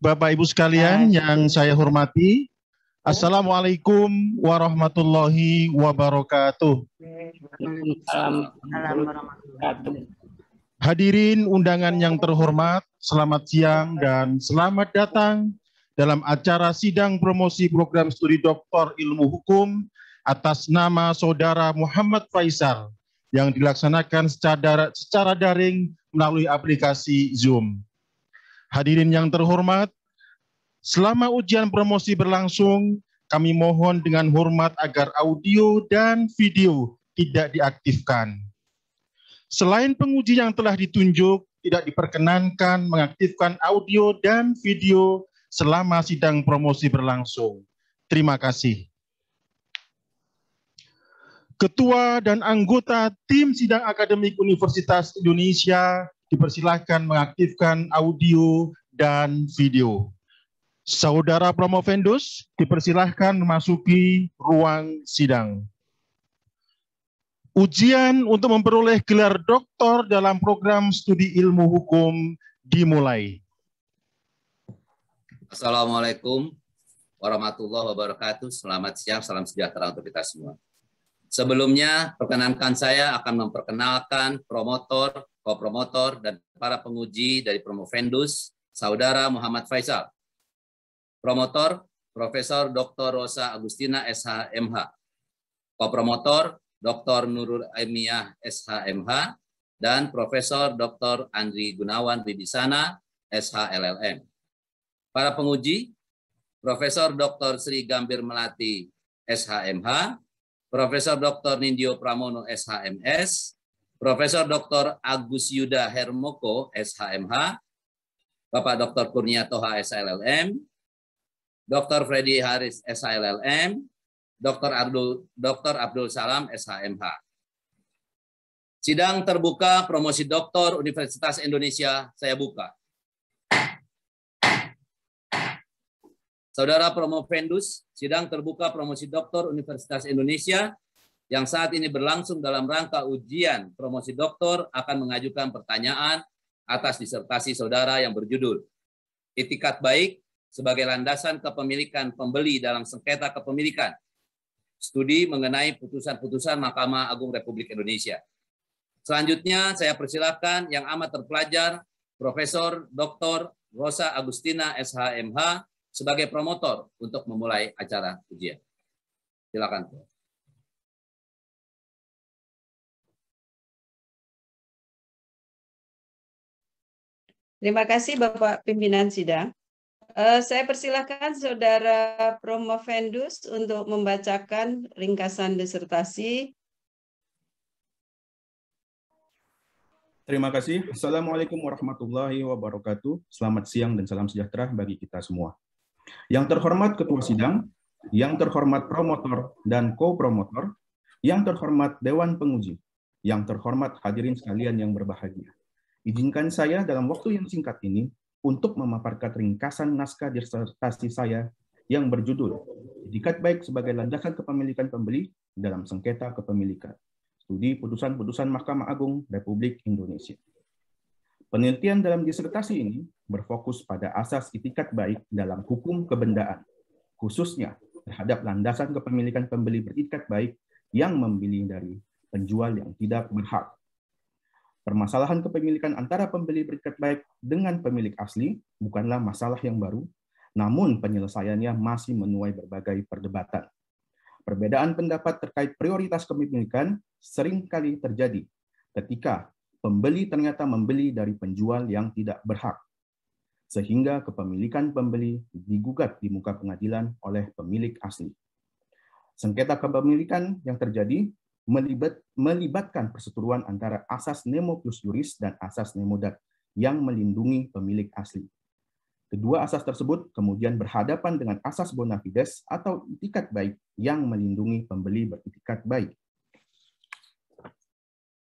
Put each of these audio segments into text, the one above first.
Bapak Ibu sekalian yang saya hormati, Assalamualaikum warahmatullahi wabarakatuh. Hadirin undangan yang terhormat, selamat siang dan selamat datang dalam acara sidang promosi program studi Doktor Ilmu Hukum atas nama Saudara Muhammad Faisal yang dilaksanakan secara daring melalui aplikasi Zoom. Hadirin yang terhormat, selama ujian promosi berlangsung, kami mohon dengan hormat agar audio dan video tidak diaktifkan. Selain penguji yang telah ditunjuk, tidak diperkenankan mengaktifkan audio dan video selama sidang promosi berlangsung. Terima kasih. Ketua dan anggota tim sidang akademik Universitas Indonesia dipersilahkan mengaktifkan audio dan video. Saudara promovendus dipersilahkan memasuki ruang sidang. Ujian untuk memperoleh gelar doktor dalam program studi ilmu hukum dimulai. Assalamualaikum warahmatullahi wabarakatuh. Selamat siang, salam sejahtera untuk kita semua. Sebelumnya, perkenankan saya akan memperkenalkan promotor, kopromotor, dan para penguji dari promovendus, Saudara Muhammad Faisal. Promotor, Profesor Dr. Rosa Agustina, SHMH. Kopromotor, Dr. Nurul Aimiyah, SHMH, dan Profesor Dr. Andri Gunawan Wibisana, SHLLM. Para penguji, Profesor Dr. Sri Gambir Melati, SHMH, Profesor Dr. Nindyo Pramono, SHMS, Profesor Dr. Agus Yuda Hermoko, SHMH, Bapak Dr. Kurnia Toha, SHLLM, Dr. Freddy Haris, SHLLM, Dr. Abdul Salam, SHMH. Sidang terbuka promosi doktor Universitas Indonesia, saya buka. Saudara promovendus, sidang terbuka promosi doktor Universitas Indonesia yang saat ini berlangsung dalam rangka ujian promosi doktor akan mengajukan pertanyaan atas disertasi saudara yang berjudul Itikat Baik sebagai landasan kepemilikan pembeli dalam sengketa kepemilikan. Studi mengenai putusan-putusan Mahkamah Agung Republik Indonesia. Selanjutnya saya persilakan yang amat terpelajar Profesor Dr. Rosa Agustina, SHMH, sebagai promotor untuk memulai acara ujian. Silakan. Terima kasih Bapak Pimpinan Sidang. Saya persilakan Saudara promovendus untuk membacakan ringkasan disertasi. Terima kasih. Assalamualaikum warahmatullahi wabarakatuh. Selamat siang dan salam sejahtera bagi kita semua. Yang terhormat Ketua Sidang, yang terhormat promotor dan co-promotor, yang terhormat Dewan Penguji, yang terhormat hadirin sekalian yang berbahagia. Izinkan saya dalam waktu yang singkat ini untuk memaparkan ringkasan naskah disertasi saya yang berjudul Itikat Baik sebagai landasan kepemilikan pembeli dalam sengketa kepemilikan. Studi putusan-putusan Mahkamah Agung Republik Indonesia. Penelitian dalam disertasi ini berfokus pada asas itikat baik dalam hukum kebendaan, khususnya terhadap landasan kepemilikan pembeli beritikat baik yang membeli dari penjual yang tidak berhak. Permasalahan kepemilikan antara pembeli berikat baik dengan pemilik asli bukanlah masalah yang baru, namun penyelesaiannya masih menuai berbagai perdebatan. Perbedaan pendapat terkait prioritas kepemilikan seringkali terjadi ketika pembeli ternyata membeli dari penjual yang tidak berhak, sehingga kepemilikan pembeli digugat di muka pengadilan oleh pemilik asli. Sengketa kepemilikan yang terjadi melibatkan perseteruan antara asas nemo plus juris dan asas nemo dat yang melindungi pemilik asli. Kedua asas tersebut kemudian berhadapan dengan asas bona fides atau itikat baik yang melindungi pembeli beritikat baik.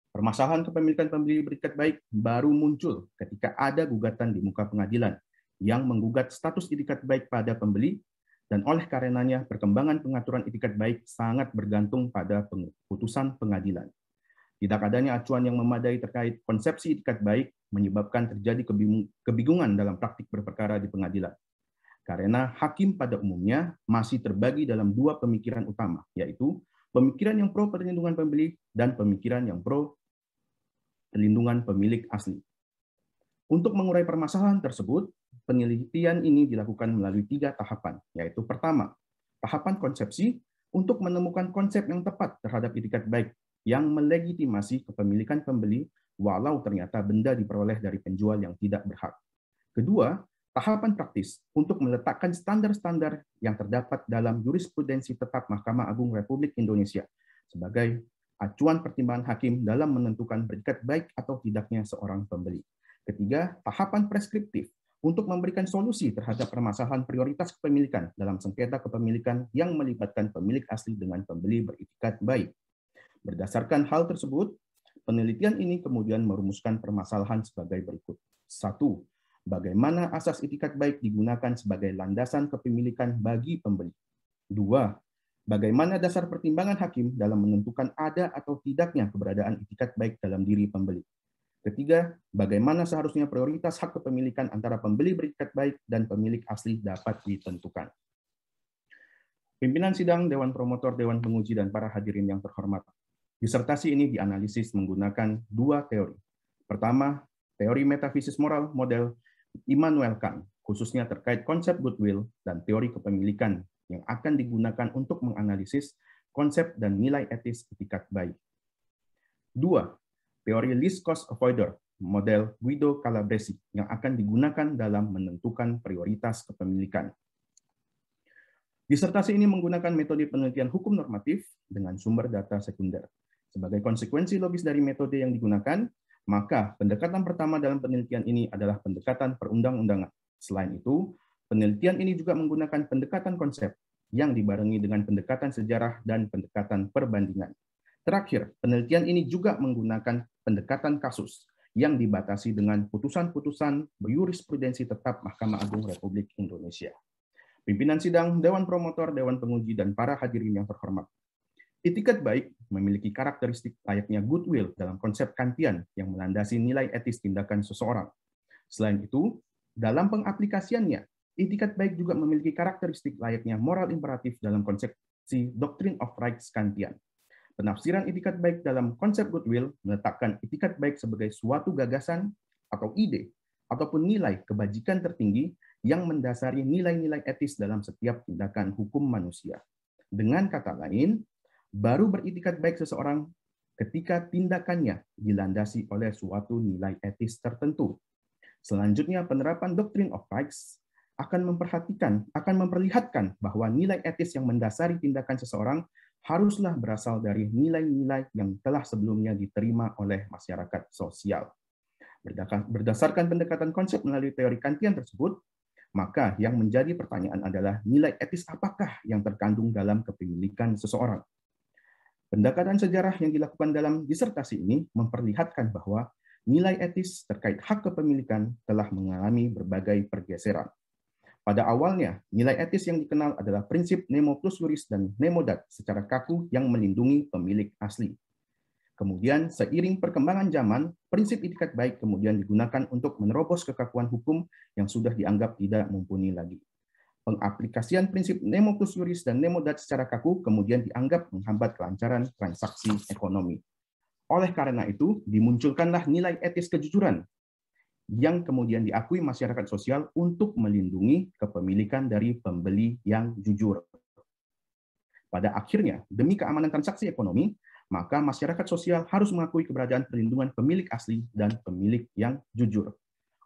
Permasalahan kepemilikan pembeli berikat baik baru muncul ketika ada gugatan di muka pengadilan yang menggugat status itikat baik pada pembeli, dan oleh karenanya perkembangan pengaturan itikat baik sangat bergantung pada putusan pengadilan. Tidak adanya acuan yang memadai terkait konsepsi itikat baik menyebabkan terjadi kebingungan dalam praktik berperkara di pengadilan. Karena hakim pada umumnya masih terbagi dalam dua pemikiran utama, yaitu pemikiran yang pro perlindungan pembeli dan pemikiran yang pro perlindungan pemilik asli. Untuk mengurai permasalahan tersebut, penelitian ini dilakukan melalui 3 tahapan, yaitu pertama, tahapan konsepsi untuk menemukan konsep yang tepat terhadap itikat baik yang melegitimasi kepemilikan pembeli walau ternyata benda diperoleh dari penjual yang tidak berhak. Kedua, tahapan praktis untuk meletakkan standar-standar yang terdapat dalam jurisprudensi tetap Mahkamah Agung Republik Indonesia sebagai acuan pertimbangan hakim dalam menentukan berikat baik atau tidaknya seorang pembeli. Ketiga, tahapan preskriptif untuk memberikan solusi terhadap permasalahan prioritas kepemilikan dalam sengketa kepemilikan yang melibatkan pemilik asli dengan pembeli beritikat baik. Berdasarkan hal tersebut, penelitian ini kemudian merumuskan permasalahan sebagai berikut. 1. Bagaimana asas itikat baik digunakan sebagai landasan kepemilikan bagi pembeli. 2. Bagaimana dasar pertimbangan hakim dalam menentukan ada atau tidaknya keberadaan itikat baik dalam diri pembeli. Ketiga, bagaimana seharusnya prioritas hak kepemilikan antara pembeli beritikat baik dan pemilik asli dapat ditentukan. Pimpinan sidang, Dewan Promotor, Dewan Penguji, dan para hadirin yang terhormat. Disertasi ini dianalisis menggunakan 2 teori. Pertama, teori metafisis moral model Immanuel Kant, khususnya terkait konsep goodwill dan teori kepemilikan yang akan digunakan untuk menganalisis konsep dan nilai etis itikat baik. 2. Teori least cost avoider model Guido Calabresi yang akan digunakan dalam menentukan prioritas kepemilikan. Disertasi ini menggunakan metode penelitian hukum normatif dengan sumber data sekunder. Sebagai konsekuensi logis dari metode yang digunakan, maka pendekatan pertama dalam penelitian ini adalah pendekatan perundang-undangan. Selain itu, penelitian ini juga menggunakan pendekatan konsep yang dibarengi dengan pendekatan sejarah dan pendekatan perbandingan. Terakhir, penelitian ini juga menggunakan pendekatan kasus yang dibatasi dengan putusan-putusan jurisprudensi tetap Mahkamah Agung Republik Indonesia. Pimpinan sidang, Dewan Promotor, Dewan Penguji, dan para hadirin yang terhormat. Itikat baik memiliki karakteristik layaknya goodwill dalam konsep Kantian yang melandasi nilai etis tindakan seseorang. Selain itu, dalam pengaplikasiannya, itikat baik juga memiliki karakteristik layaknya moral imperatif dalam konsepsi Doctrine of Rights Kantian. Penafsiran itikat baik dalam konsep goodwill meletakkan itikat baik sebagai suatu gagasan atau ide ataupun nilai kebajikan tertinggi yang mendasari nilai-nilai etis dalam setiap tindakan hukum manusia. Dengan kata lain, baru beritikat baik seseorang ketika tindakannya dilandasi oleh suatu nilai etis tertentu. Selanjutnya, penerapan Doctrine of Rights akan memperlihatkan bahwa nilai etis yang mendasari tindakan seseorang haruslah berasal dari nilai-nilai yang telah sebelumnya diterima oleh masyarakat sosial. Berdasarkan pendekatan konsep melalui teori Kantian tersebut, maka yang menjadi pertanyaan adalah nilai etis apakah yang terkandung dalam kepemilikan seseorang. Pendekatan sejarah yang dilakukan dalam disertasi ini memperlihatkan bahwa nilai etis terkait hak kepemilikan telah mengalami berbagai pergeseran. Pada awalnya, nilai etis yang dikenal adalah prinsip nemo plus juris dan nemo dat secara kaku yang melindungi pemilik asli. Kemudian, seiring perkembangan zaman, prinsip itikat baik kemudian digunakan untuk menerobos kekakuan hukum yang sudah dianggap tidak mumpuni lagi. Pengaplikasian prinsip nemo plus juris dan nemo dat secara kaku kemudian dianggap menghambat kelancaran transaksi ekonomi. Oleh karena itu, dimunculkanlah nilai etis kejujuran yang kemudian diakui masyarakat sosial untuk melindungi kepemilikan dari pembeli yang jujur. Pada akhirnya, demi keamanan transaksi ekonomi, maka masyarakat sosial harus mengakui keberadaan perlindungan pemilik asli dan pemilik yang jujur.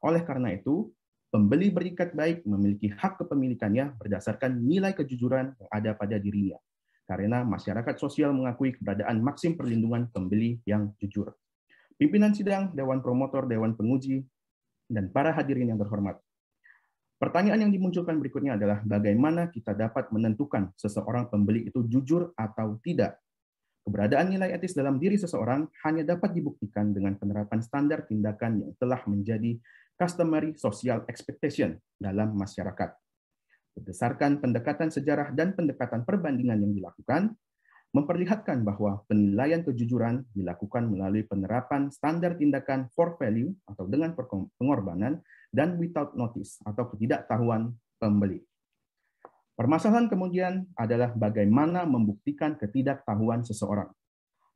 Oleh karena itu, pembeli berikat baik memiliki hak kepemilikannya berdasarkan nilai kejujuran yang ada pada dirinya, karena masyarakat sosial mengakui keberadaan maksim perlindungan pembeli yang jujur. Pimpinan sidang, Dewan Promotor, Dewan Penguji, dan para hadirin yang terhormat. Pertanyaan yang dimunculkan berikutnya adalah bagaimana kita dapat menentukan seseorang pembeli itu jujur atau tidak. Keberadaan nilai etis dalam diri seseorang hanya dapat dibuktikan dengan penerapan standar tindakan yang telah menjadi customary social expectation dalam masyarakat. Berdasarkan pendekatan sejarah dan pendekatan perbandingan yang dilakukan, memperlihatkan bahwa penilaian kejujuran dilakukan melalui penerapan standar tindakan for value atau dengan pengorbanan dan without notice atau ketidaktahuan pembeli. Permasalahan kemudian adalah bagaimana membuktikan ketidaktahuan seseorang.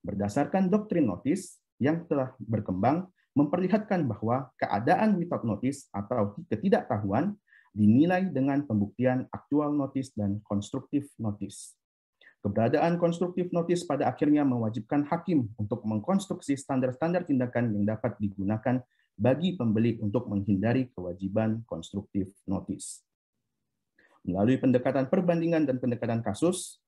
Berdasarkan doktrin notice yang telah berkembang, memperlihatkan bahwa keadaan without notice atau ketidaktahuan dinilai dengan pembuktian aktual notice dan konstruktif notice. Keberadaan konstruktif notice pada akhirnya mewajibkan hakim untuk mengkonstruksi standar-standar tindakan yang dapat digunakan bagi pembeli untuk menghindari kewajiban konstruktif notice. Melalui pendekatan perbandingan dan pendekatan kasus,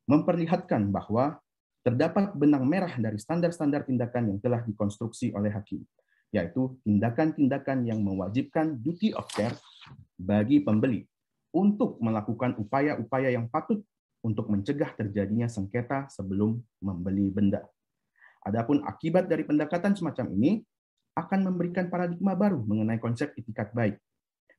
memperlihatkan bahwa terdapat benang merah dari standar-standar tindakan yang telah dikonstruksi oleh hakim, yaitu tindakan-tindakan yang mewajibkan duty of care bagi pembeli untuk melakukan upaya-upaya yang patut untuk mencegah terjadinya sengketa sebelum membeli benda. Adapun akibat dari pendekatan semacam ini akan memberikan paradigma baru mengenai konsep itikat baik.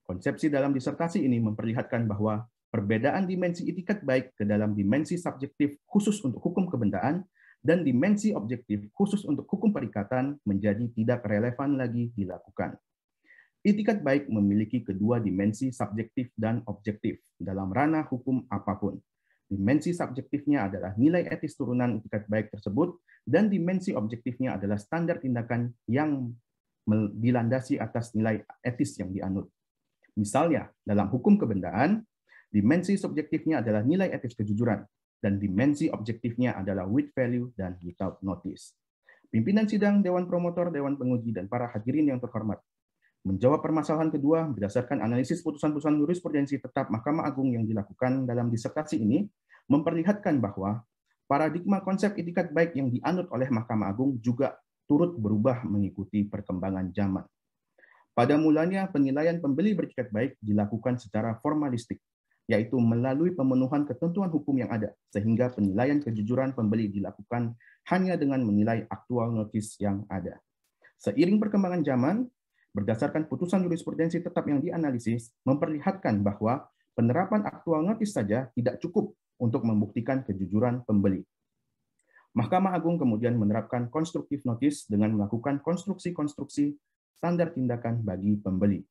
Konsepsi dalam disertasi ini memperlihatkan bahwa perbedaan dimensi itikat baik ke dalam dimensi subjektif khusus untuk hukum kebendaan dan dimensi objektif khusus untuk hukum perikatan menjadi tidak relevan lagi dilakukan. Itikat baik memiliki kedua dimensi subjektif dan objektif dalam ranah hukum apapun. Dimensi subjektifnya adalah nilai etis turunan itikat baik tersebut, dan dimensi objektifnya adalah standar tindakan yang dilandasi atas nilai etis yang dianut. Misalnya, dalam hukum kebendaan, dimensi subjektifnya adalah nilai etis kejujuran, dan dimensi objektifnya adalah with value dan without notice. Pimpinan sidang, Dewan Promotor, Dewan Penguji, dan para hadirin yang terhormat, menjawab permasalahan kedua berdasarkan analisis putusan-putusan jurisprudensi tetap Mahkamah Agung yang dilakukan dalam disertasi ini, memperlihatkan bahwa paradigma konsep itikat baik yang dianut oleh Mahkamah Agung juga turut berubah mengikuti perkembangan zaman. Pada mulanya, penilaian pembeli beretikat baik dilakukan secara formalistik, yaitu melalui pemenuhan ketentuan hukum yang ada, sehingga penilaian kejujuran pembeli dilakukan hanya dengan menilai aktual notice yang ada. Seiring perkembangan zaman, berdasarkan putusan jurisprudensi tetap yang dianalisis, memperlihatkan bahwa penerapan aktual notice saja tidak cukup untuk membuktikan kejujuran pembeli. Mahkamah Agung kemudian menerapkan konstruktif notice dengan melakukan konstruksi-konstruksi standar tindakan bagi pembeli.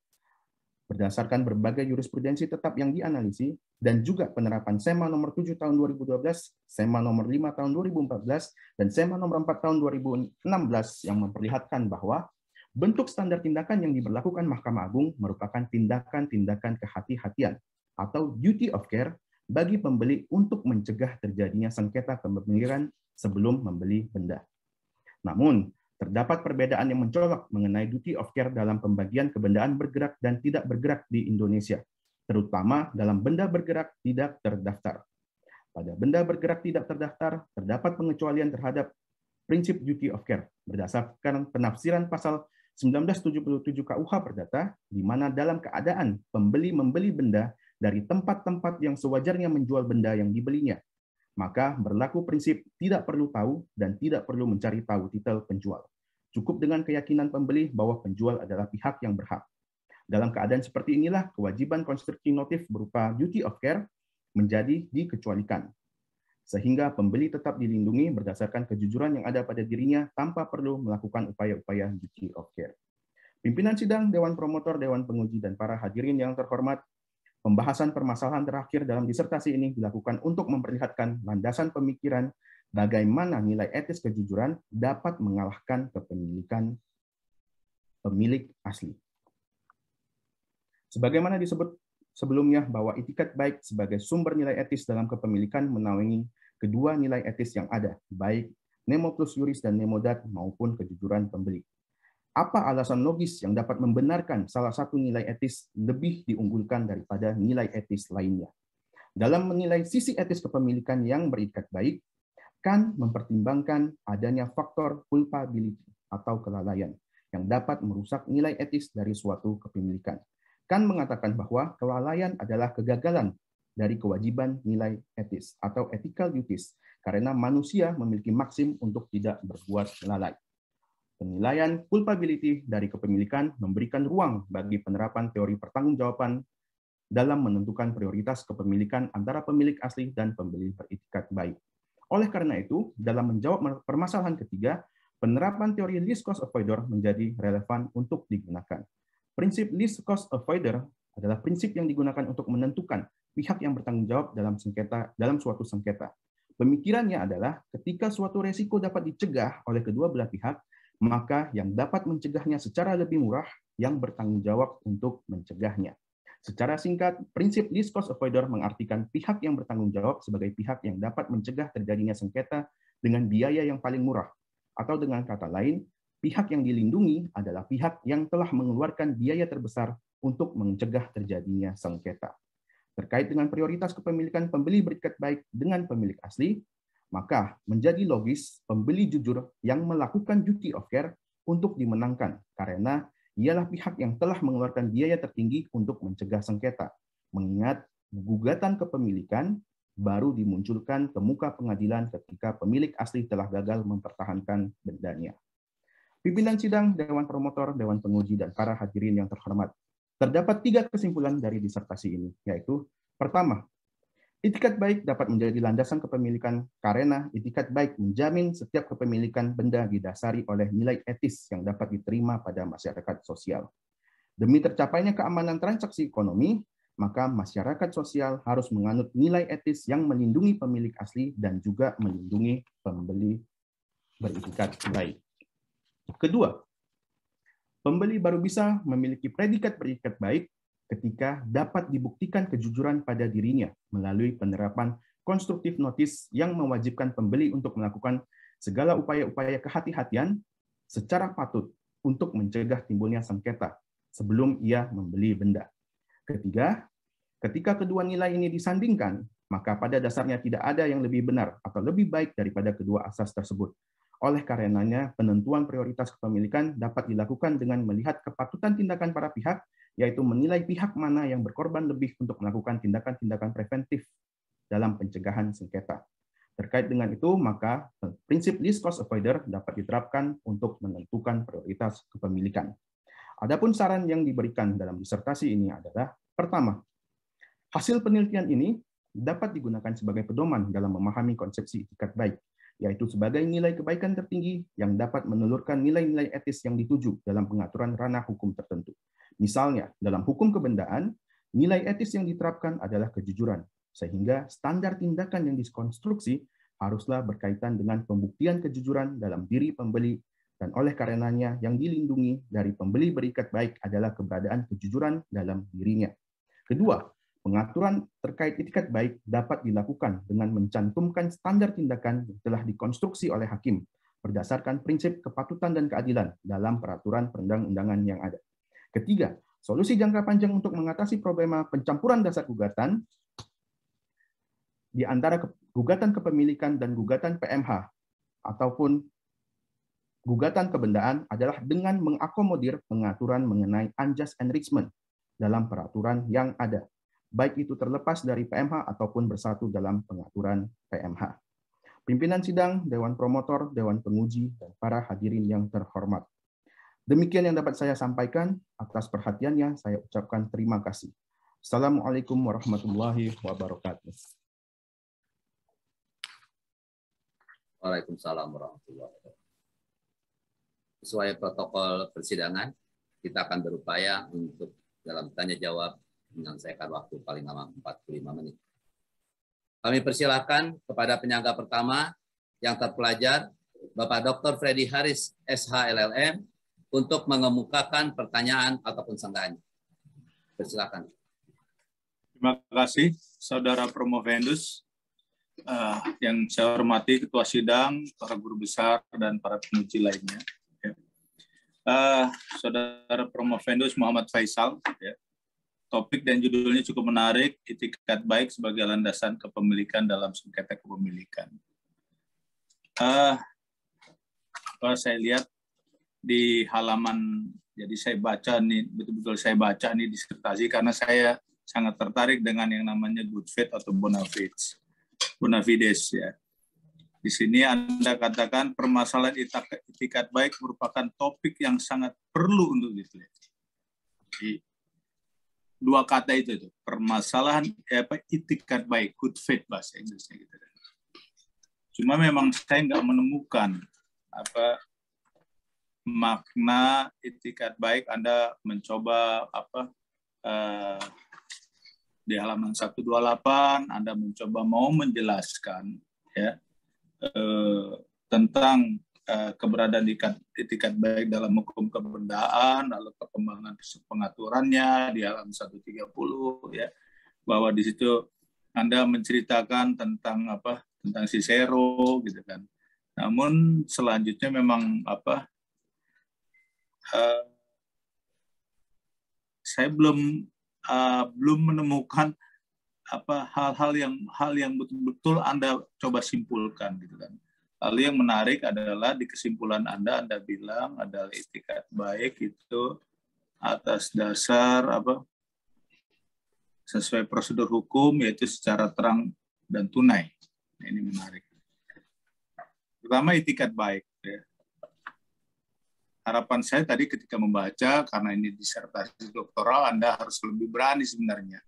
Berdasarkan berbagai jurisprudensi tetap yang dianalisis, dan juga penerapan SEMA nomor 7 tahun 2012, SEMA nomor 5 tahun 2014, dan SEMA nomor 4 tahun 2016 yang memperlihatkan bahwa bentuk standar tindakan yang diberlakukan Mahkamah Agung merupakan tindakan-tindakan kehati-hatian atau duty of care bagi pembeli untuk mencegah terjadinya sengketa kepemilikan sebelum membeli benda. Namun, terdapat perbedaan yang mencolok mengenai duty of care dalam pembagian kebendaan bergerak dan tidak bergerak di Indonesia, terutama dalam benda bergerak tidak terdaftar. Pada benda bergerak tidak terdaftar, terdapat pengecualian terhadap prinsip duty of care berdasarkan penafsiran pasal 1977 KUH Perdata, di mana dalam keadaan pembeli membeli benda dari tempat-tempat yang sewajarnya menjual benda yang dibelinya, maka berlaku prinsip tidak perlu tahu dan tidak perlu mencari tahu titel penjual. Cukup dengan keyakinan pembeli bahwa penjual adalah pihak yang berhak. Dalam keadaan seperti inilah, kewajiban konstruksi notif berupa duty of care menjadi dikecualikan, sehingga pembeli tetap dilindungi berdasarkan kejujuran yang ada pada dirinya tanpa perlu melakukan upaya-upaya duty of care. Pimpinan sidang, Dewan Promotor, Dewan Penguji, dan para hadirin yang terhormat, pembahasan permasalahan terakhir dalam disertasi ini dilakukan untuk memperlihatkan landasan pemikiran bagaimana nilai etis kejujuran dapat mengalahkan kepemilikan pemilik asli. Sebagaimana disebut sebelumnya bahwa itikat baik sebagai sumber nilai etis dalam kepemilikan menaungi kedua nilai etis yang ada, baik nemo plus juris dan nemo dat maupun kejujuran pembeli. Apa alasan logis yang dapat membenarkan salah satu nilai etis lebih diunggulkan daripada nilai etis lainnya? Dalam menilai sisi etis kepemilikan yang berikat baik, kan mempertimbangkan adanya faktor culpability atau kelalaian yang dapat merusak nilai etis dari suatu kepemilikan. Kan mengatakan bahwa kelalaian adalah kegagalan dari kewajiban nilai etis atau ethical duties, karena manusia memiliki maksim untuk tidak berbuat lalai. Penilaian culpability dari kepemilikan memberikan ruang bagi penerapan teori pertanggungjawaban dalam menentukan prioritas kepemilikan antara pemilik asli dan pembeli beritikat baik. Oleh karena itu, dalam menjawab permasalahan ketiga, penerapan teori least cost avoider menjadi relevan untuk digunakan. Prinsip least cost avoider adalah prinsip yang digunakan untuk menentukan pihak yang bertanggung jawab dalam suatu sengketa. Pemikirannya adalah ketika suatu resiko dapat dicegah oleh kedua belah pihak, maka yang dapat mencegahnya secara lebih murah yang bertanggung jawab untuk mencegahnya. Secara singkat, prinsip least cost avoider mengartikan pihak yang bertanggung jawab sebagai pihak yang dapat mencegah terjadinya sengketa dengan biaya yang paling murah. Atau dengan kata lain, pihak yang dilindungi adalah pihak yang telah mengeluarkan biaya terbesar untuk mencegah terjadinya sengketa. Terkait dengan prioritas kepemilikan pembeli berikat baik dengan pemilik asli, maka menjadi logis pembeli jujur yang melakukan duty of care untuk dimenangkan karena ialah pihak yang telah mengeluarkan biaya tertinggi untuk mencegah sengketa. Mengingat gugatan kepemilikan baru dimunculkan ke muka pengadilan ketika pemilik asli telah gagal mempertahankan bendanya. Pimpinan sidang, Dewan Promotor, Dewan Penguji, dan para hadirin yang terhormat, terdapat 3 kesimpulan dari disertasi ini, yaitu pertama, itikat baik dapat menjadi landasan kepemilikan karena itikat baik menjamin setiap kepemilikan benda didasari oleh nilai etis yang dapat diterima pada masyarakat sosial. Demi tercapainya keamanan transaksi ekonomi, maka masyarakat sosial harus menganut nilai etis yang melindungi pemilik asli dan juga melindungi pembeli beritikat baik. Kedua, pembeli baru bisa memiliki predikat berikat baik ketika dapat dibuktikan kejujuran pada dirinya melalui penerapan konstruktif notis yang mewajibkan pembeli untuk melakukan segala upaya-upaya kehati-hatian secara patut untuk mencegah timbulnya sengketa sebelum ia membeli benda. Ketiga, ketika kedua nilai ini disandingkan, maka pada dasarnya tidak ada yang lebih benar atau lebih baik daripada kedua asas tersebut. Oleh karenanya, penentuan prioritas kepemilikan dapat dilakukan dengan melihat kepatutan tindakan para pihak, yaitu menilai pihak mana yang berkorban lebih untuk melakukan tindakan-tindakan preventif dalam pencegahan sengketa. Terkait dengan itu, maka prinsip least cost avoider dapat diterapkan untuk menentukan prioritas kepemilikan. Adapun saran yang diberikan dalam disertasi ini adalah, pertama, hasil penelitian ini dapat digunakan sebagai pedoman dalam memahami konsepsi itikat baik, yaitu sebagai nilai kebaikan tertinggi yang dapat menelurkan nilai-nilai etis yang dituju dalam pengaturan ranah hukum tertentu. Misalnya, dalam hukum kebendaan, nilai etis yang diterapkan adalah kejujuran, sehingga standar tindakan yang dikonstruksi haruslah berkaitan dengan pembuktian kejujuran dalam diri pembeli, dan oleh karenanya yang dilindungi dari pembeli berikat baik adalah keberadaan kejujuran dalam dirinya. Kedua, pengaturan terkait itikat baik dapat dilakukan dengan mencantumkan standar tindakan yang telah dikonstruksi oleh hakim berdasarkan prinsip kepatutan dan keadilan dalam peraturan perundang-undangan yang ada. Ketiga, solusi jangka panjang untuk mengatasi problema pencampuran dasar gugatan di antara gugatan kepemilikan dan gugatan PMH ataupun gugatan kebendaan adalah dengan mengakomodir pengaturan mengenai unjust enrichment dalam peraturan yang ada, baik itu terlepas dari PMH ataupun bersatu dalam pengaturan PMH. Pimpinan sidang, Dewan Promotor, Dewan Penguji, dan para hadirin yang terhormat. Demikian yang dapat saya sampaikan. Atas perhatiannya, saya ucapkan terima kasih. Assalamualaikum warahmatullahi wabarakatuh. Waalaikumsalam warahmatullahi wabarakatuh. Sesuai protokol persidangan, kita akan berupaya untuk dalam tanya jawab menyelesaikan waktu paling lama 45 menit. Kami persilakan kepada penyangga pertama yang terpelajar, Bapak Dr. Freddy Haris, SH LLM, untuk mengemukakan pertanyaan ataupun sanggahannya. Persilakan. Terima kasih, Saudara Promovendus. Yang saya hormati Ketua Sidang, para guru besar, dan para penguji lainnya. Saudara Promovendus Muhammad Faisal, topik dan judulnya cukup menarik, itikat baik sebagai landasan kepemilikan dalam sengketa kepemilikan. Saya lihat di halaman, jadi saya baca nih, betul-betul saya baca nih disertasi karena saya sangat tertarik dengan yang namanya good faith atau bona fides ya. Di sini Anda katakan permasalahan itikat baik merupakan topik yang sangat perlu untuk diteliti. Dua kata itu permasalahan itikat baik, good faith bahasa Inggrisnya gitu. Cuma memang saya nggak menemukan apa makna itikat baik. Anda mencoba di halaman 128 Anda mencoba mau menjelaskan ya tentang keberadaan itikat baik dalam hukum kebendaan, lalu perkembangan pengaturannya di halaman 130 ya, bahwa di situ Anda menceritakan tentang tentang Cicero gitu kan. Namun selanjutnya memang saya belum menemukan hal yang betul-betul Anda coba simpulkan gitu kan. Lalu yang menarik adalah di kesimpulan Anda bilang adalah itikat baik itu atas dasar sesuai prosedur hukum, yaitu secara terang dan tunai. Ini menarik. Pertama, itikat baik. Ya. Harapan saya tadi ketika membaca, karena ini disertasi doktoral, Anda harus lebih berani sebenarnya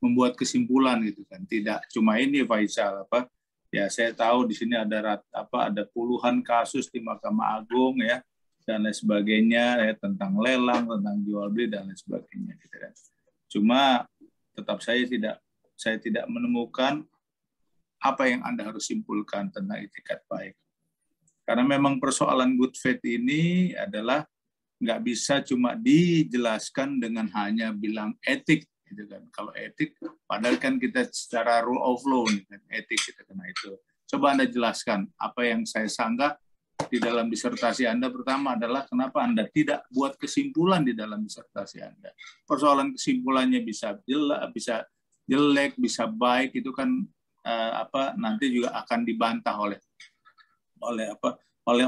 membuat kesimpulan gitu kan. Tidak cuma ini Faisal ya, saya tahu di sini ada puluhan kasus di Mahkamah Agung ya dan lain sebagainya ya, tentang lelang, tentang jual beli dan lain sebagainya gitu kan. Cuma tetap saya tidak menemukan apa yang Anda harus simpulkan tentang itikat baik. Karena memang persoalan good faith ini adalah nggak bisa cuma dijelaskan dengan hanya bilang etik gitu kan. Kalau etik, padahal kan kita secara rule of law nih kan, etik gitu kan. Itu coba Anda jelaskan apa yang saya sanggah di dalam disertasi Anda. Pertama adalah kenapa Anda tidak buat kesimpulan di dalam disertasi Anda. Persoalan kesimpulannya bisa jelek, bisa baik, itu kan nanti juga akan dibantah oleh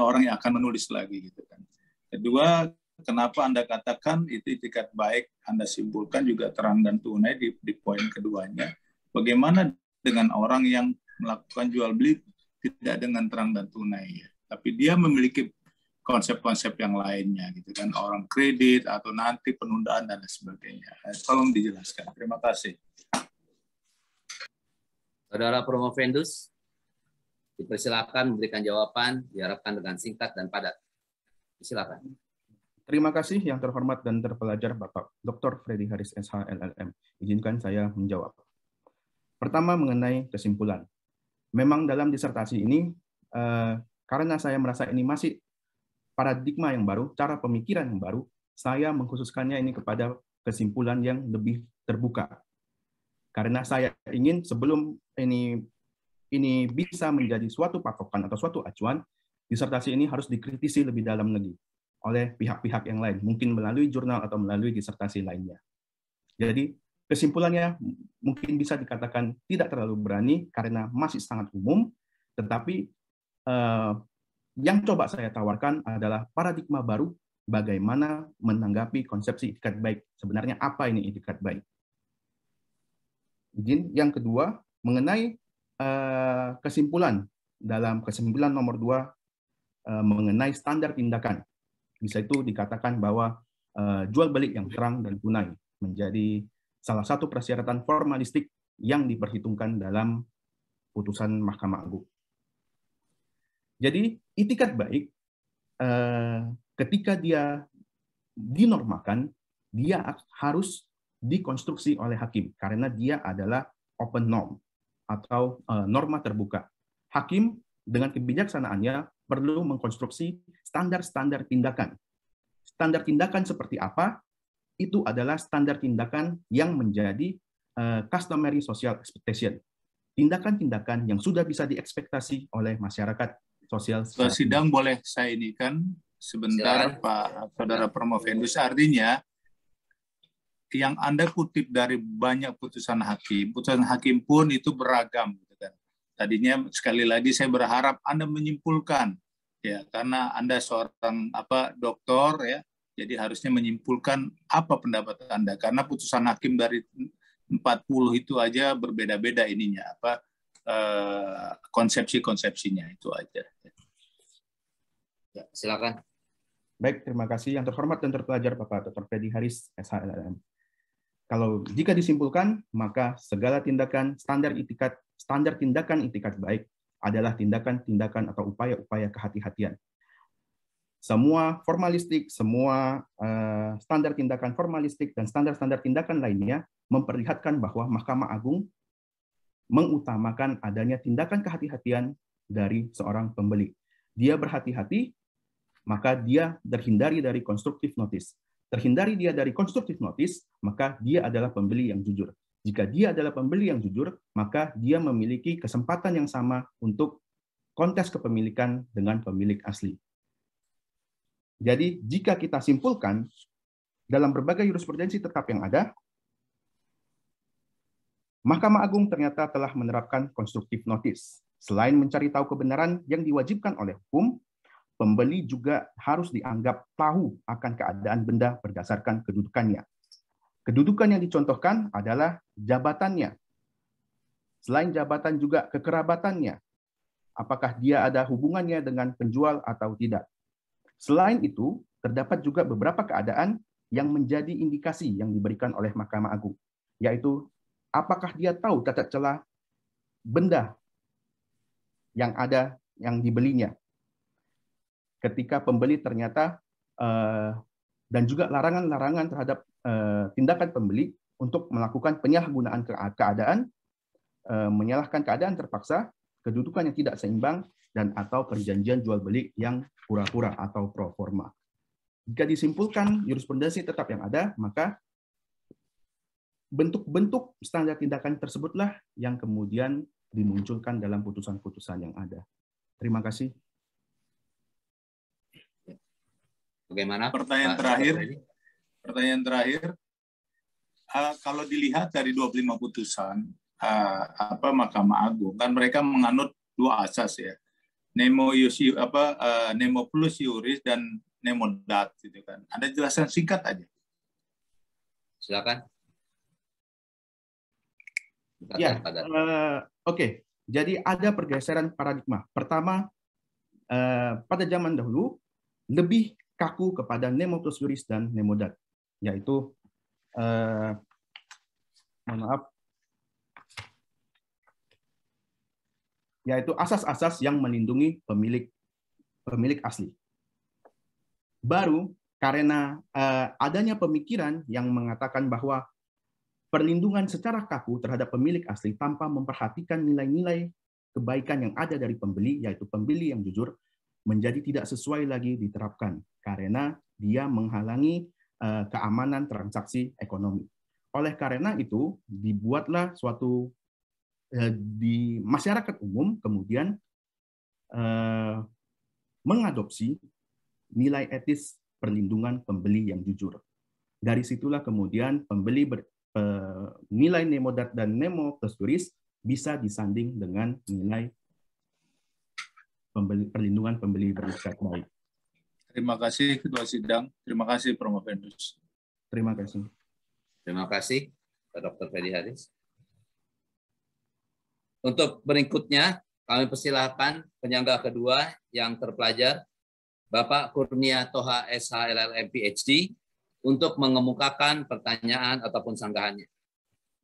orang yang akan menulis lagi gitu kan. Kedua, kenapa Anda katakan itu itikat baik, Anda simpulkan juga terang dan tunai di poin keduanya. Bagaimana dengan orang yang melakukan jual beli tidak dengan terang dan tunai ya, tapi dia memiliki konsep-konsep yang lainnya gitu kan, orang kredit atau nanti penundaan dan sebagainya. Tolong dijelaskan. Terima kasih. Saudara Promovendus, dipersilakan memberikan jawaban, diharapkan dengan singkat dan padat. Silakan. Terima kasih yang terhormat dan terpelajar Bapak Dr. Freddy Haris SH LLM. Izinkan saya menjawab. Pertama mengenai kesimpulan. Memang dalam disertasi ini, karena saya merasa ini masih paradigma yang baru, cara pemikiran yang baru, saya mengkhususkannya ini kepada kesimpulan yang lebih terbuka. Karena saya ingin sebelum ini bisa menjadi suatu patokan atau suatu acuan, disertasi ini harus dikritisi lebih dalam lagi oleh pihak-pihak yang lain, mungkin melalui jurnal atau melalui disertasi lainnya. Jadi kesimpulannya mungkin bisa dikatakan tidak terlalu berani karena masih sangat umum, tetapi yang coba saya tawarkan adalah paradigma baru bagaimana menanggapi konsepsi itikat baik. Sebenarnya apa ini itikat baik? Izin yang kedua mengenai kesimpulan dalam kesimpulan nomor 2 mengenai standar tindakan. Bisa itu dikatakan bahwa jual beli yang terang dan tunai menjadi salah satu persyaratan formalistik yang diperhitungkan dalam putusan Mahkamah Agung. Jadi itikat baik ketika dia dinormakan, dia harus dikonstruksi oleh hakim karena dia adalah open norm atau norma terbuka. Hakim dengan kebijaksanaannya perlu mengkonstruksi standar-standar tindakan. Standar tindakan seperti apa? Itu adalah standar tindakan yang menjadi customary social expectation. Tindakan-tindakan yang sudah bisa diekspektasi oleh masyarakat sosial. Sidang boleh saya ini kan sebentar Pak Saudara Promovendus, artinya yang Anda kutip dari banyak putusan hakim pun itu beragam. Tadinya sekali lagi saya berharap Anda menyimpulkan ya, karena Anda seorang doktor ya, jadi harusnya menyimpulkan apa pendapat Anda, karena putusan hakim dari 40 itu aja berbeda-beda ininya konsepsi-konsepsinya itu aja. Ya, silakan. Baik, terima kasih yang terhormat dan terpelajar Bapak Dr. Freddy Haris SHLLM. Kalau jika disimpulkan, maka segala tindakan standar tindakan itikat baik adalah tindakan-tindakan atau upaya-upaya kehati-hatian. Semua formalistik, semua standar tindakan formalistik dan standar-standar tindakan lainnya memperlihatkan bahwa Mahkamah Agung mengutamakan adanya tindakan kehati-hatian dari seorang pembeli. Dia berhati-hati, maka dia terhindari dari constructive notice. Terhindari dia dari constructive notice, maka dia adalah pembeli yang jujur. Jika dia adalah pembeli yang jujur, maka dia memiliki kesempatan yang sama untuk kontes kepemilikan dengan pemilik asli. Jadi, jika kita simpulkan, dalam berbagai jurisprudensi tetap yang ada, Mahkamah Agung ternyata telah menerapkan constructive notice. Selain mencari tahu kebenaran yang diwajibkan oleh hukum, pembeli juga harus dianggap tahu akan keadaan benda berdasarkan kedudukannya. Kedudukan yang dicontohkan adalah jabatannya. Selain jabatan juga kekerabatannya. Apakah dia ada hubungannya dengan penjual atau tidak. Selain itu, terdapat juga beberapa keadaan yang menjadi indikasi yang diberikan oleh Mahkamah Agung, yaitu apakah dia tahu cacat celah benda yang ada yang dibelinya. Ketika pembeli ternyata dan juga larangan-larangan terhadap tindakan pembeli untuk melakukan penyalahgunaan keadaan, menyalahkan keadaan terpaksa, kedudukan yang tidak seimbang, dan atau perjanjian jual beli yang pura-pura atau pro forma. Jika disimpulkan jurisprudensi tetap yang ada, maka bentuk-bentuk standar tindakan tersebutlah yang kemudian dimunculkan dalam putusan-putusan yang ada. Terima kasih. Bagaimana? Pertanyaan terakhir, kalau dilihat dari 25 putusan Mahkamah Agung, kan mereka menganut dua asas ya, nemo plus iuris dan nemo dat, gitu kan. Ada jelasan singkat aja. Silakan. Ya, oke. Jadi ada pergeseran paradigma. Pertama, pada zaman dahulu lebih kaku kepada nemo plus iuris dan nemo dat, yaitu yaitu asas-asas yang melindungi pemilik asli. Baru karena adanya pemikiran yang mengatakan bahwa perlindungan secara kaku terhadap pemilik asli tanpa memperhatikan nilai-nilai kebaikan yang ada dari pembeli, yaitu pembeli yang jujur, menjadi tidak sesuai lagi diterapkan karena dia menghalangi keamanan transaksi ekonomi. Oleh karena itu, dibuatlah suatu di masyarakat umum kemudian mengadopsi nilai etis perlindungan pembeli yang jujur. Dari situlah kemudian pembeli nilai nemo dat dan nemo plus iuris bisa disanding dengan nilai perlindungan pembeli beretikat baik. Terima kasih Ketua Sidang. Terima kasih Promovendus. Terima kasih. Terima kasih Pak Dr. Ferry Haris. Untuk berikutnya, kami persilakan penyangga kedua yang terpelajar, Bapak Kurnia Toha SH LLM PhD, untuk mengemukakan pertanyaan ataupun sanggahannya.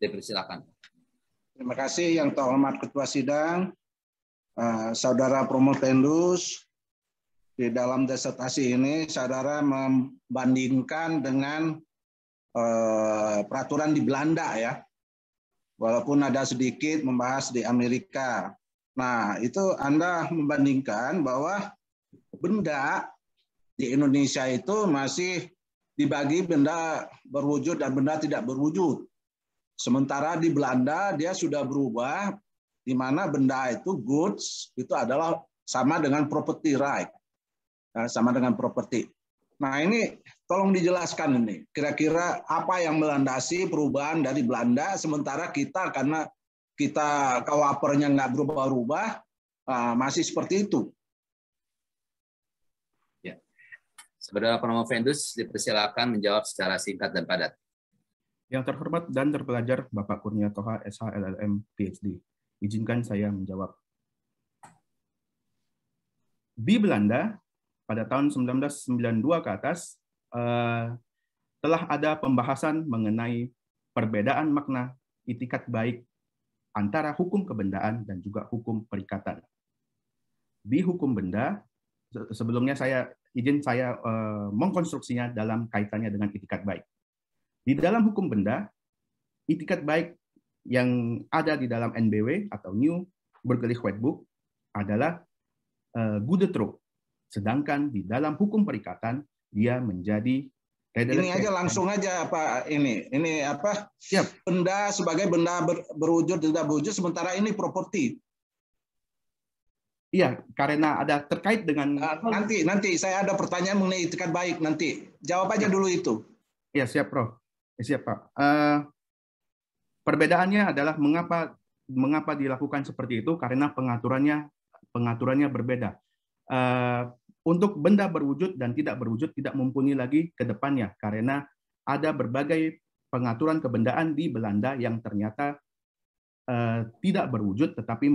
Dipersilakan. Terima kasih yang terhormat Ketua Sidang, Saudara Promovendus. Di dalam disertasi ini, saudara membandingkan dengan peraturan di Belanda ya. Walaupun ada sedikit membahas di Amerika. Nah, itu Anda membandingkan bahwa benda di Indonesia itu masih dibagi benda berwujud dan benda tidak berwujud. Sementara di Belanda dia sudah berubah, di mana benda itu goods itu adalah sama dengan property right. Sama dengan property. Nah, ini tolong dijelaskan ini. Kira-kira apa yang melandasi perubahan dari Belanda, sementara kita karena kita KUHP-nya nggak berubah-ubah, masih seperti itu. Ya. Saudara Promovendus, dipersilakan menjawab secara singkat dan padat. Yang terhormat dan terpelajar Bapak Kurnia Toha SH LLM PhD, izinkan saya menjawab. Di Belanda, pada tahun 1992 ke atas, telah ada pembahasan mengenai perbedaan makna itikat baik antara hukum kebendaan dan juga hukum perikatan. di hukum benda, sebelumnya saya mengkonstruksinya dalam kaitannya dengan itikat baik. Di dalam hukum benda, itikat baik yang ada di dalam NBW atau New Burgerlich Wetboek adalah Goede trouw. Sedangkan di dalam hukum perikatan dia menjadi ini aja langsung aja Pak, ini apa? Siap. Benda sebagai benda berwujud tidak berwujud, sementara ini properti. Iya, karena ada terkait dengan nanti saya ada pertanyaan mengenai itikat baik nanti. Jawab aja dulu itu. Iya, siap, Prof. Siap, Pak. Perbedaannya adalah mengapa dilakukan seperti itu, karena pengaturannya berbeda. Untuk benda berwujud dan tidak berwujud tidak mumpuni lagi ke depannya, karena ada berbagai pengaturan kebendaan di Belanda yang ternyata tidak berwujud tetapi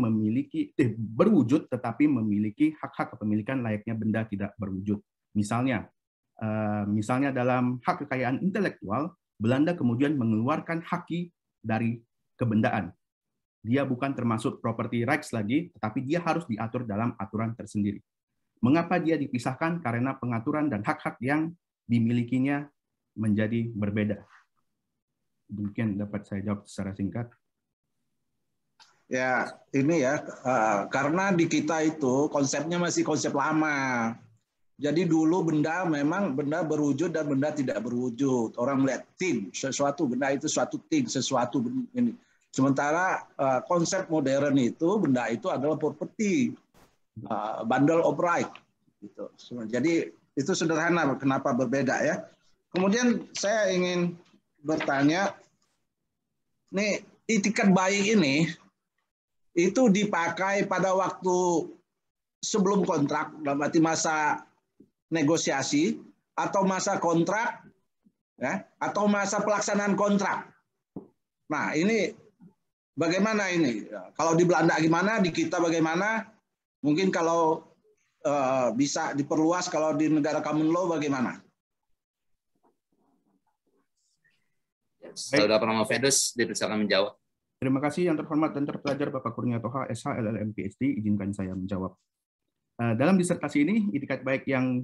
berwujud tetapi memiliki hak-hak kepemilikan layaknya benda tidak berwujud. Misalnya dalam hak kekayaan intelektual, Belanda kemudian mengeluarkan haki dari kebendaan. Dia bukan termasuk property rights lagi, tetapi dia harus diatur dalam aturan tersendiri. Mengapa dia dipisahkan? Karena pengaturan dan hak-hak yang dimilikinya menjadi berbeda. Demikian dapat saya jawab secara singkat. Ya, ini ya, karena di kita itu konsepnya masih konsep lama. Jadi dulu memang benda berwujud dan benda tidak berwujud. Orang melihat thing, sesuatu benda itu suatu thing, sesuatu ini. Sementara konsep modern itu benda itu adalah property. Bundle of right, gitu. Jadi itu sederhana kenapa berbeda ya. Kemudian saya ingin bertanya, nih itikat baik ini itu dipakai pada waktu sebelum kontrak, dalam arti masa negosiasi atau masa kontrak, ya, atau masa pelaksanaan kontrak. Nah ini bagaimana ini? Kalau di Belanda gimana, di kita bagaimana? Mungkin kalau bisa diperluas, kalau di negara common law bagaimana? Saudara Promovendus dipersilakan menjawab. Terima kasih yang terhormat dan terpelajar Bapak Kurnia Toha, SH, LLM, PhD. Izinkan saya menjawab. Dalam disertasi ini, itikat baik yang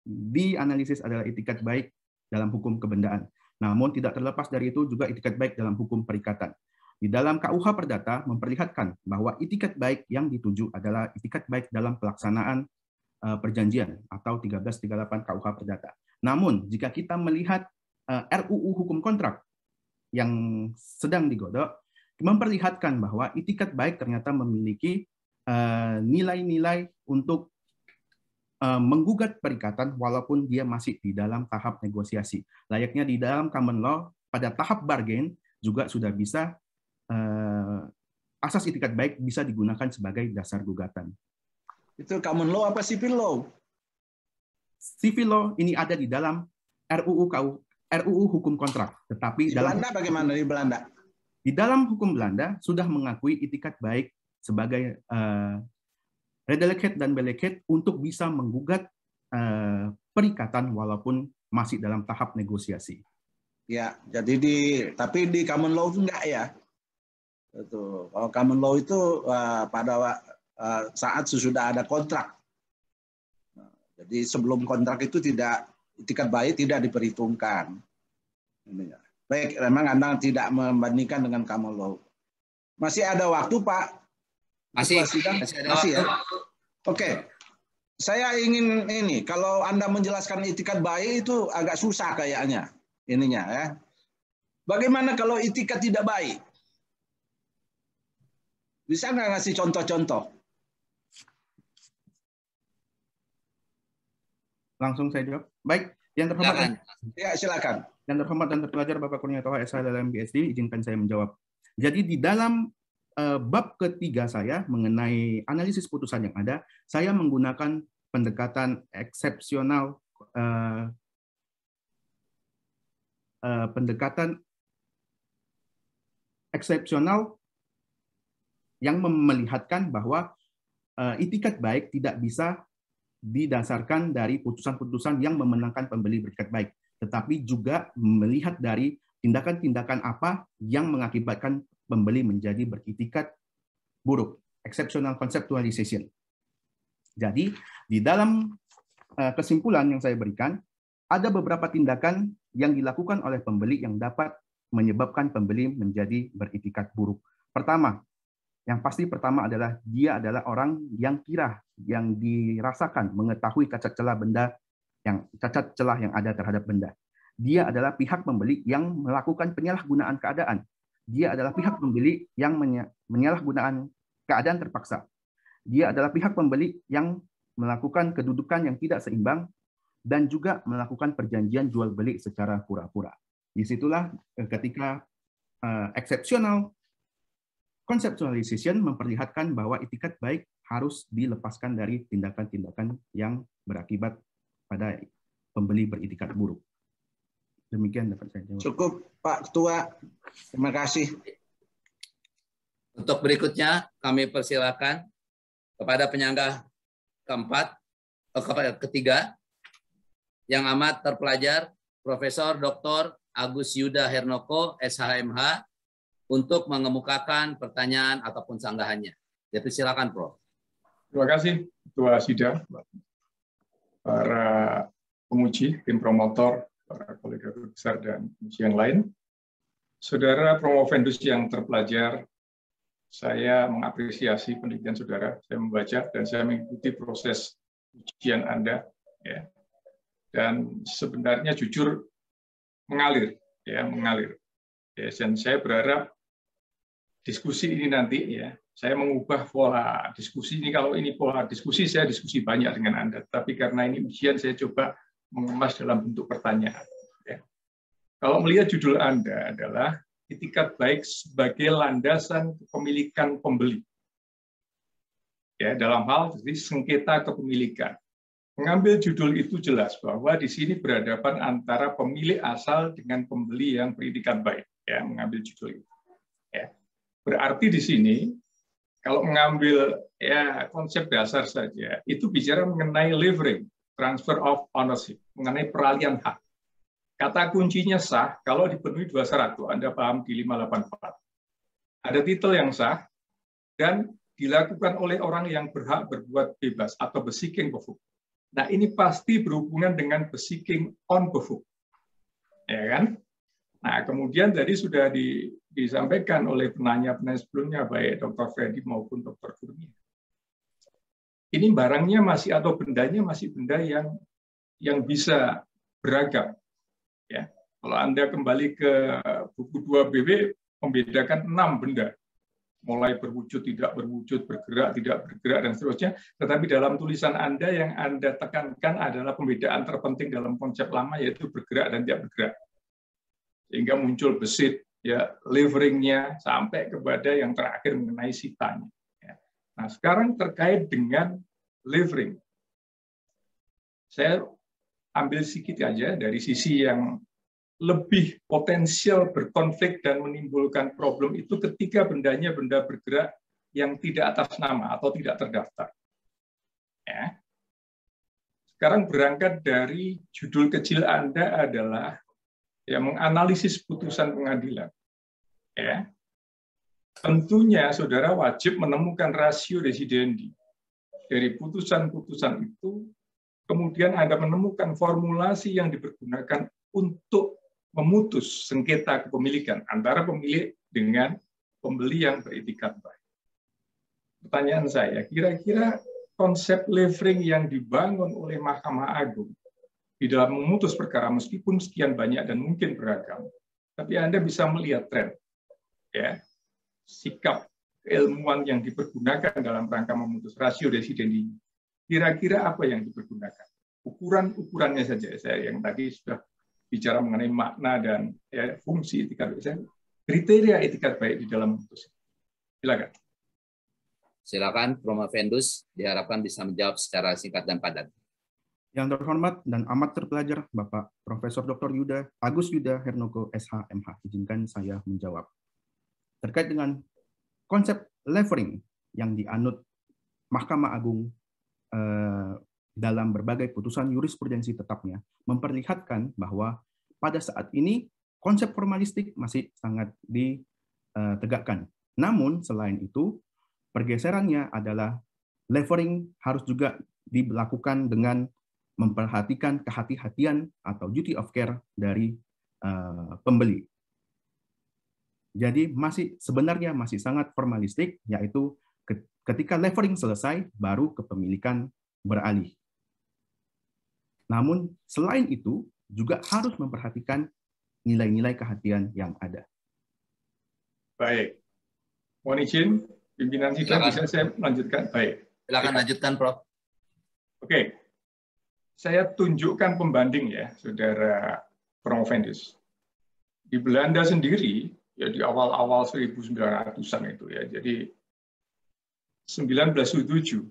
dianalisis adalah itikat baik dalam hukum kebendaan. Namun tidak terlepas dari itu juga itikat baik dalam hukum perikatan. Di dalam KUH Perdata memperlihatkan bahwa itikat baik yang dituju adalah itikat baik dalam pelaksanaan perjanjian atau 1338 KUH Perdata. Namun jika kita melihat RUU Hukum Kontrak yang sedang digodok, memperlihatkan bahwa itikat baik ternyata memiliki nilai-nilai untuk menggugat perikatan walaupun dia masih di dalam tahap negosiasi. Layaknya di dalam common law, pada tahap bargain juga sudah bisa asas itikat baik bisa digunakan sebagai dasar gugatan. Itu common law apa civil law? Civil law ini ada di dalam RUU Hukum Kontrak. Tetapi di Belanda bagaimana di Belanda? Di dalam hukum Belanda sudah mengakui itikat baik sebagai redelicat dan belecat untuk bisa menggugat perikatan walaupun masih dalam tahap negosiasi. Ya, jadi tapi di common law itu enggak ya? Itu kalau common law itu pada saat sesudah ada kontrak. Jadi sebelum kontrak itu itikat baik tidak diperhitungkan. Baik, memang Anda tidak membandingkan dengan common law. Masih ada waktu, Pak? Masih ya. Oke. Saya ingin kalau Anda menjelaskan itikat baik itu agak susah kayaknya ininya ya. Bagaimana kalau itikat tidak baik? Bisa nggak ngasih contoh-contoh? Langsung saya jawab. Baik, yang terhormat. Ya, silakan. Yang terhormat dan terpelajar Bapak Kurnia Toha, SH, LLM, PhD, izinkan saya menjawab. Jadi di dalam bab ketiga saya mengenai analisis putusan yang ada, saya menggunakan pendekatan eksepsional, yang melihatkan bahwa itikat baik tidak bisa didasarkan dari putusan-putusan yang memenangkan pembeli berikat baik, tetapi juga melihat dari tindakan-tindakan apa yang mengakibatkan pembeli menjadi beritikat buruk, exceptional conceptualization. Jadi, di dalam kesimpulan yang saya berikan, ada beberapa tindakan yang dilakukan oleh pembeli yang dapat menyebabkan pembeli menjadi beritikat buruk. Pertama, yang pasti pertama adalah dia adalah orang yang kira, yang dirasakan mengetahui cacat celah yang ada terhadap benda. Dia adalah pihak pembeli yang melakukan penyalahgunaan keadaan. Dia adalah pihak pembeli yang menyalahgunaan keadaan terpaksa. Dia adalah pihak pembeli yang melakukan kedudukan yang tidak seimbang dan juga melakukan perjanjian jual beli secara pura-pura. Disitulah ketika exceptional conceptualization memperlihatkan bahwa itikat baik harus dilepaskan dari tindakan-tindakan yang berakibat pada pembeli beritikat buruk. Demikian dapat saya jawab. Cukup, Pak Ketua. Terima kasih. Untuk berikutnya, kami persilakan kepada penyangga ketiga, yang amat terpelajar, Profesor Dr. Agus Yuda Hernoko, SHMH, untuk mengemukakan pertanyaan ataupun sanggahannya. Jadi silakan, Prof. Terima kasih, Ketua Sidang, para penguji, tim promotor, para kolega besar dan penguji yang lain. Saudara promovendus yang terpelajar, saya mengapresiasi penelitian saudara. Saya membaca dan saya mengikuti proses ujian Anda, ya. Dan sebenarnya jujur mengalir, ya, mengalir. Ya, dan saya berharap diskusi ini nanti, ya, saya mengubah pola diskusi ini. Kalau ini pola diskusi, saya diskusi banyak dengan Anda. Tapi karena ini ujian, saya coba mengemas dalam bentuk pertanyaan. Ya. Kalau melihat judul Anda adalah itikat baik sebagai landasan kepemilikan pembeli. Ya, dalam hal jadi sengketa kepemilikan. Mengambil judul itu jelas bahwa di sini berhadapan antara pemilik asal dengan pembeli yang beritikat baik. Ya, mengambil judul itu. Ya. Berarti di sini kalau mengambil ya konsep dasar saja, itu bicara mengenai levering, transfer of ownership, mengenai peralihan hak. Kata kuncinya sah kalau dipenuhi dua syarat. Anda paham di 584. Ada titel yang sah dan dilakukan oleh orang yang berhak berbuat bebas atau beseeking befug. Nah, ini pasti berhubungan dengan beseeking on befug. Ya kan? Nah, kemudian tadi sudah disampaikan oleh penanya-penanya sebelumnya, baik Dr. Freddy maupun Dr. Kurnia. Ini barangnya masih atau bendanya masih benda yang bisa beragam. Ya, kalau Anda kembali ke buku 2BW, membedakan 6 benda. Mulai berwujud, tidak berwujud, bergerak, tidak bergerak, dan seterusnya. Tetapi dalam tulisan Anda yang Anda tekankan adalah pembedaan terpenting dalam konsep lama, yaitu bergerak dan tidak bergerak. Sehingga muncul besit, ya, leveringnya, sampai kepada yang terakhir mengenai sitanya. Ya. Nah, sekarang terkait dengan levering. Saya ambil sedikit aja dari sisi yang lebih potensial berkonflik dan menimbulkan problem itu ketika bendanya benda bergerak yang tidak atas nama atau tidak terdaftar. Ya. Sekarang berangkat dari judul kecil Anda adalah ya, menganalisis putusan pengadilan. Ya. Tentunya saudara wajib menemukan rasio desidendi. Dari putusan-putusan itu, kemudian Anda menemukan formulasi yang dipergunakan untuk memutus sengketa kepemilikan antara pemilik dengan pembeli yang beritikat baik. Pertanyaan saya, kira-kira konsep levering yang dibangun oleh Mahkamah Agung di dalam memutus perkara meskipun sekian banyak dan mungkin beragam, tapi Anda bisa melihat tren, ya, sikap keilmuan yang dipergunakan dalam rangka memutus rasio desidendi. Kira-kira apa yang dipergunakan? Ukuran-ukurannya saja, saya yang tadi sudah bicara mengenai makna dan ya, fungsi itikat baik. Kriteria itikat baik di dalam memutus. Silakan. Silakan, Promovendus, diharapkan bisa menjawab secara singkat dan padat. Yang terhormat dan amat terpelajar Bapak Profesor Dr. Agus Yuda Hernoko, SHMH, izinkan saya menjawab. Terkait dengan konsep levering yang dianut Mahkamah Agung dalam berbagai putusan jurisprudensi tetapnya, memperlihatkan bahwa pada saat ini konsep formalistik masih sangat ditegakkan. Namun selain itu, pergeserannya adalah Levering harus juga dilakukan dengan memperhatikan kehati-hatian atau duty of care dari pembeli. Jadi sebenarnya masih sangat formalistik, yaitu ketika levering selesai, baru kepemilikan beralih. Namun selain itu, juga harus memperhatikan nilai-nilai kehatian yang ada. Baik. Mohon izin, pimpinan sidang, bisa saya melanjutkan? Baik. Silakan lanjutkan, Prof. Oke. Saya tunjukkan pembanding ya, Saudara Promovendus. Di Belanda sendiri, ya di awal-awal 1900-an itu ya, jadi 1907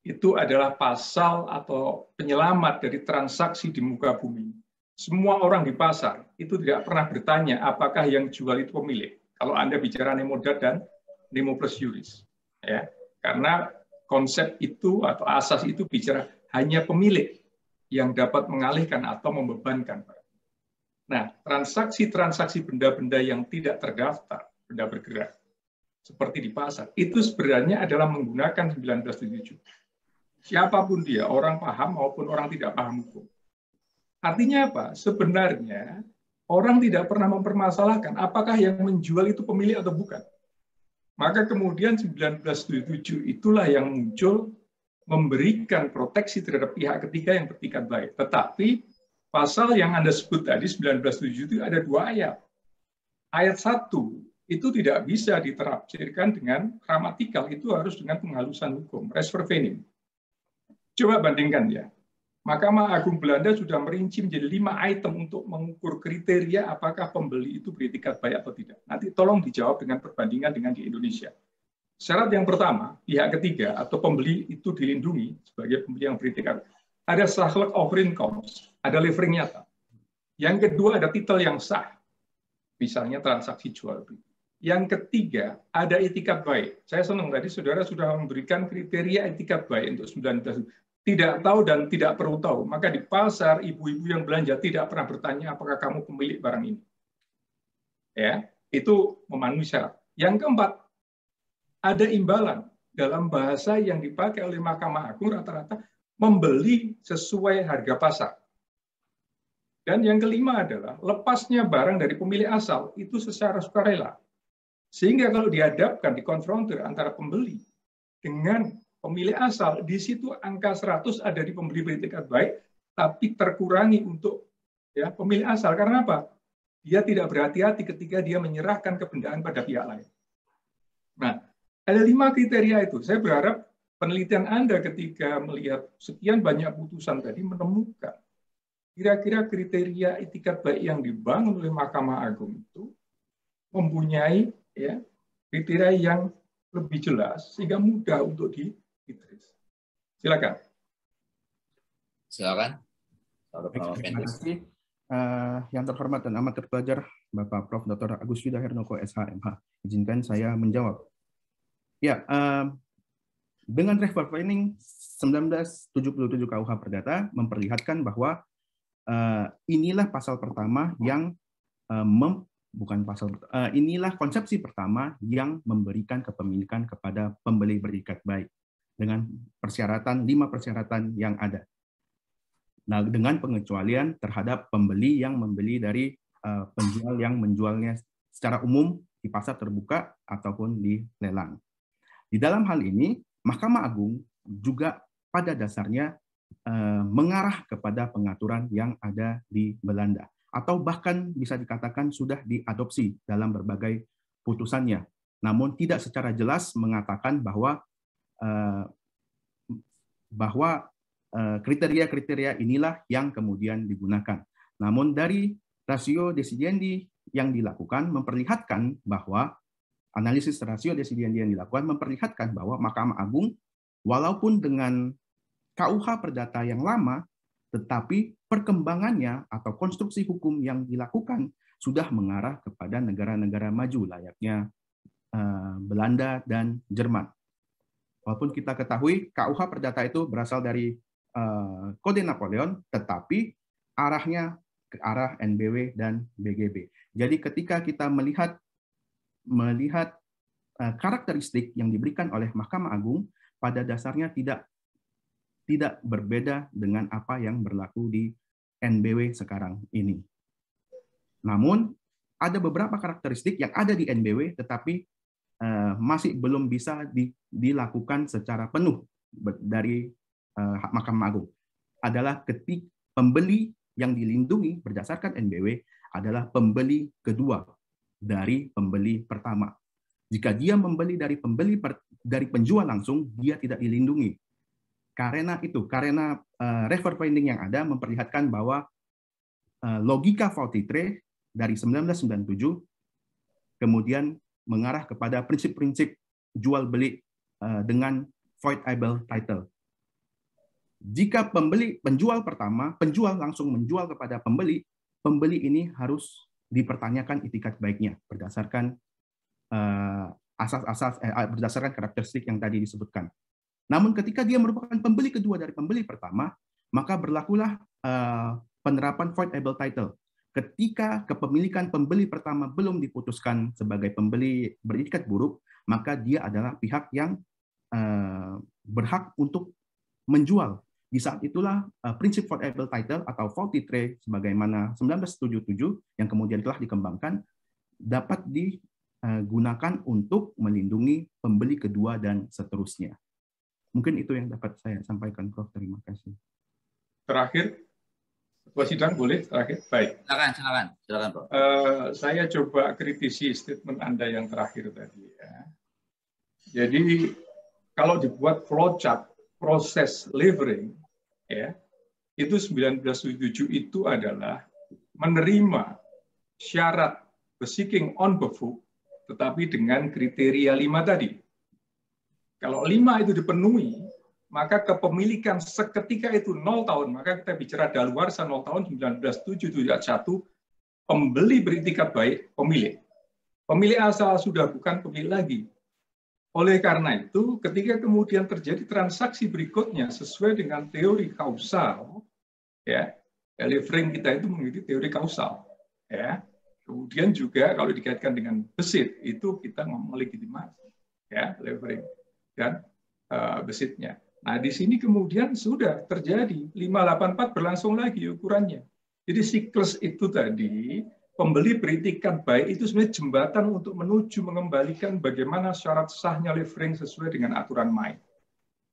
itu adalah pasal atau penyelamat dari transaksi di muka bumi. Semua orang di pasar itu tidak pernah bertanya apakah yang jual itu pemilik. Kalau Anda bicara nemo dat dan nemo plus juris, ya, karena konsep itu atau asas itu bicara hanya pemilik yang dapat mengalihkan atau membebankan. Nah, transaksi-transaksi benda-benda yang tidak terdaftar, benda bergerak, seperti di pasar, itu sebenarnya adalah menggunakan 1907. Siapapun dia, orang paham maupun orang tidak paham hukum. Artinya apa? Sebenarnya orang tidak pernah mempermasalahkan apakah yang menjual itu pemilik atau bukan. Maka kemudian 1977 itulah yang muncul memberikan proteksi terhadap pihak ketiga yang bertikat baik. Tetapi pasal yang Anda sebut tadi 1907 itu ada 2 ayat. Ayat 1 itu tidak bisa diterapsirkan dengan gramatikal, itu harus dengan penghalusan hukum, res verbatim. Coba bandingkan ya. Mahkamah Agung Belanda sudah merinci menjadi 5 item untuk mengukur kriteria apakah pembeli itu beretikat baik atau tidak. Nanti tolong dijawab dengan perbandingan dengan di Indonesia. Syarat yang pertama, pihak ketiga atau pembeli itu dilindungi sebagai pembeli yang beretikat. Ada sahlak of incomes, ada levering nyata. Yang kedua ada titel yang sah, misalnya transaksi jual beli. Yang ketiga ada etikat baik. Saya senang tadi saudara sudah memberikan kriteria etikat baik untuk 19. Tidak tahu dan tidak perlu tahu. Maka di pasar, ibu-ibu yang belanja tidak pernah bertanya apakah kamu pemilik barang ini. Ya, itu memenuhi syarat. Yang keempat, ada imbalan. Dalam bahasa yang dipakai oleh Mahkamah Agung rata-rata membeli sesuai harga pasar. Dan yang kelima adalah lepasnya barang dari pemilik asal itu secara sukarela. Sehingga kalau dihadapkan, dikonfrontir antara pembeli dengan pemilik asal, di situ angka 100 ada di pembeli beretikat baik, tapi terkurangi untuk ya pemilik asal. Karena apa? Dia tidak berhati-hati ketika dia menyerahkan kebendaan pada pihak lain. Nah, ada 5 kriteria itu. Saya berharap penelitian Anda ketika melihat sekian banyak putusan tadi menemukan kira-kira kriteria etikat baik yang dibangun oleh Mahkamah Agung itu mempunyai ya kriteria yang lebih jelas sehingga mudah untuk ditulis. Silakan. Silakan. Terima kasih. Yang terhormat dan amat terpelajar Bapak Prof. Dr. Agus Yudha Hernoko, SH.MH. Izinkan saya menjawab. Ya, dengan draft planning 1977 KUH Perdata memperlihatkan bahwa inilah pasal pertama yang inilah konsepsi pertama yang memberikan kepemilikan kepada pembeli berikat baik dengan persyaratan 5 persyaratan yang ada. Nah, dengan pengecualian terhadap pembeli yang membeli dari penjual yang menjualnya secara umum di pasar terbuka ataupun di lelang. Di dalam hal ini, Mahkamah Agung juga pada dasarnya mengarah kepada pengaturan yang ada di Belanda, atau bahkan bisa dikatakan sudah diadopsi dalam berbagai putusannya. Namun tidak secara jelas mengatakan bahwa kriteria-kriteria inilah yang kemudian digunakan. Namun dari rasio desidiendi yang dilakukan memperlihatkan bahwa analisis rasio desidiendi yang dilakukan memperlihatkan bahwa Mahkamah Agung walaupun dengan KUH Perdata yang lama, tetapi perkembangannya atau konstruksi hukum yang dilakukan sudah mengarah kepada negara-negara maju layaknya Belanda dan Jerman. Walaupun kita ketahui KUH Perdata itu berasal dari Kode Napoleon, tetapi arahnya ke arah NBW dan BGB. Jadi ketika kita melihat karakteristik yang diberikan oleh Mahkamah Agung pada dasarnya tidak berbeda dengan apa yang berlaku di NBW sekarang ini. Namun, ada beberapa karakteristik yang ada di NBW tetapi masih belum bisa dilakukan secara penuh dari Mahkamah Agung. Adalah ketika pembeli yang dilindungi berdasarkan NBW adalah pembeli kedua dari pembeli pertama. Jika dia membeli dari penjual langsung, dia tidak dilindungi. Karena refer finding yang ada memperlihatkan bahwa logika faulty trade dari 1997 kemudian mengarah kepada prinsip-prinsip jual beli dengan voidable title. Jika penjual langsung menjual kepada pembeli ini harus dipertanyakan itikat baiknya berdasarkan berdasarkan karakteristik yang tadi disebutkan. Namun ketika dia merupakan pembeli kedua dari pembeli pertama, maka berlakulah penerapan voidable title. Ketika kepemilikan pembeli pertama belum diputuskan sebagai pembeli berikat buruk, maka dia adalah pihak yang berhak untuk menjual. Di saat itulah prinsip voidable title atau faulty trade sebagaimana 1977 yang kemudian telah dikembangkan dapat digunakan untuk melindungi pembeli kedua dan seterusnya. Mungkin itu yang dapat saya sampaikan, Prof. Terima kasih. Terakhir, Ketua Sidang boleh terakhir? Baik. Silakan, Prof. Saya coba kritisi statement Anda yang terakhir tadi. Ya. Jadi kalau dibuat flowchart proses levering, ya, itu 1977 itu adalah menerima syarat seeking on the book, tetapi dengan kriteria 5 tadi. Kalau 5 itu dipenuhi, maka kepemilikan seketika itu 0 tahun, maka kita bicara daluarsa 0 tahun 1977 pembeli beritikat baik pemilik. Pemilik asal sudah bukan pemilik lagi. Oleh karena itu, ketika kemudian terjadi transaksi berikutnya sesuai dengan teori kausal, ya, levering kita itu mengikuti teori kausal, ya. Kemudian juga kalau dikaitkan dengan besit itu kita ngomong legitimasi, ya, levering dan besitnya. Nah, di sini kemudian sudah terjadi 584 berlangsung lagi ukurannya. Jadi siklus itu tadi pembeli beritikat baik itu sebenarnya jembatan untuk menuju mengembalikan bagaimana syarat sahnya levering sesuai dengan aturan main.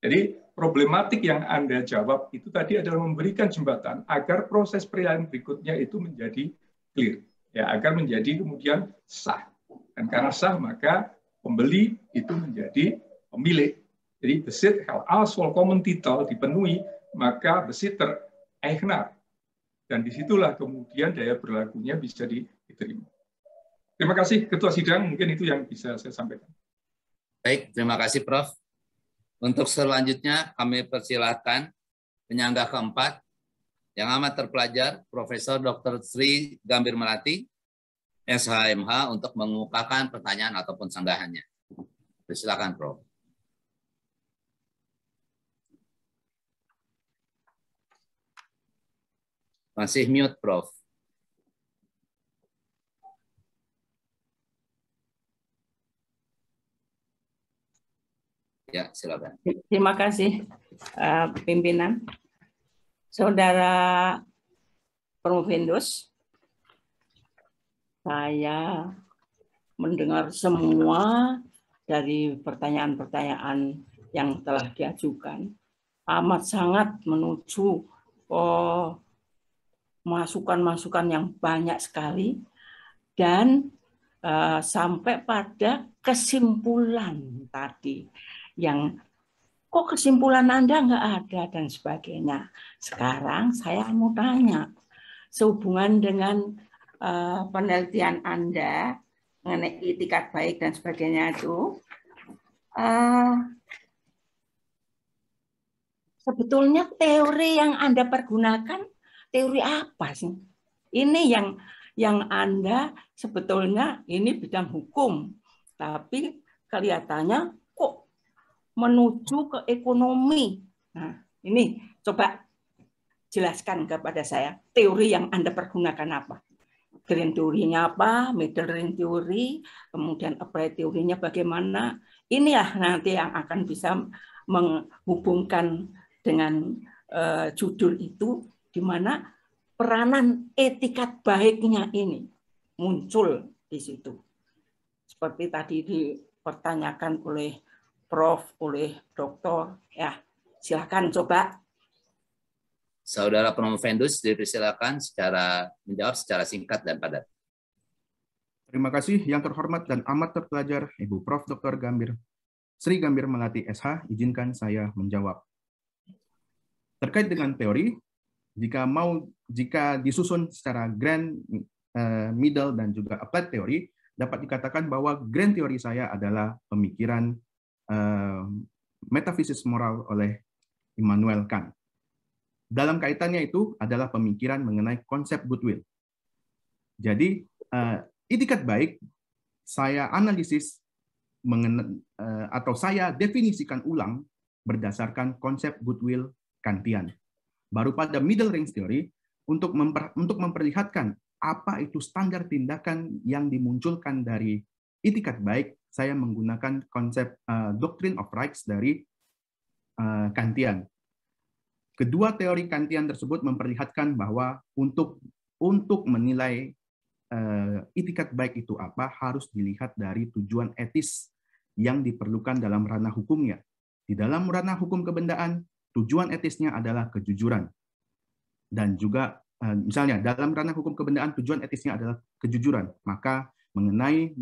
Jadi problematik yang Anda jawab itu tadi adalah memberikan jembatan agar proses perilaku berikutnya itu menjadi clear, ya, agar menjadi kemudian sah. Dan karena sah maka pembeli itu menjadi pemilik. Jadi besit als common title dipenuhi maka besit tereigenaar. Dan disitulah kemudian daya berlakunya bisa diterima. Terima kasih Ketua Sidang, mungkin itu yang bisa saya sampaikan. Baik, terima kasih Prof. Untuk selanjutnya kami persilahkan penyangga keempat yang amat terpelajar, Profesor Dr. Sri Gambir Melati, SHMH, untuk mengemukakan pertanyaan ataupun sanggahannya. Silakan Prof. Masih mute, Prof. Ya, silakan. Terima kasih, pimpinan. Saudara Promovendus, saya mendengar semua dari pertanyaan-pertanyaan yang telah diajukan. Amat sangat menuju masukan-masukan yang banyak sekali dan sampai pada kesimpulan tadi yang kok kesimpulan Anda nggak ada dan sebagainya. Sekarang saya mau tanya sehubungan dengan penelitian Anda mengenai itikat baik dan sebagainya itu sebetulnya teori yang Anda pergunakan teori apa sih? Ini yang Anda sebetulnya ini bidang hukum, tapi kelihatannya kok menuju ke ekonomi. Nah, ini coba jelaskan kepada saya teori yang Anda pergunakan apa? Grand teorinya apa? Middle range teori, kemudian applied teorinya bagaimana? Inilah nanti yang akan bisa menghubungkan dengan judul itu, di mana peranan etikat baiknya ini muncul di situ. Seperti tadi dipertanyakan oleh Prof, oleh Doktor, ya silakan coba. Saudara Promovendus dipersilakan menjawab secara singkat dan padat. Terima kasih yang terhormat dan amat terpelajar Ibu Prof. Dr. Sri Gambir Melati SH, izinkan saya menjawab. Terkait dengan teori, jika disusun secara grand, middle, dan juga applied teori, dapat dikatakan bahwa grand teori saya adalah pemikiran metafisis moral oleh Immanuel Kant. Dalam kaitannya itu adalah pemikiran mengenai konsep goodwill. Jadi, itikat baik saya analisis atau saya definisikan ulang berdasarkan konsep goodwill Kantian. Baru pada middle range theory untuk memperlihatkan apa itu standar tindakan yang dimunculkan dari itikat baik, saya menggunakan konsep doctrine of rights dari Kantian. Kedua teori Kantian tersebut memperlihatkan bahwa untuk menilai itikat baik itu apa harus dilihat dari tujuan etis yang diperlukan dalam ranah hukumnya. Di dalam ranah hukum kebendaan, tujuan etisnya adalah kejujuran. Dan juga misalnya dalam ranah hukum kebendaan tujuan etisnya adalah kejujuran. Maka mengenai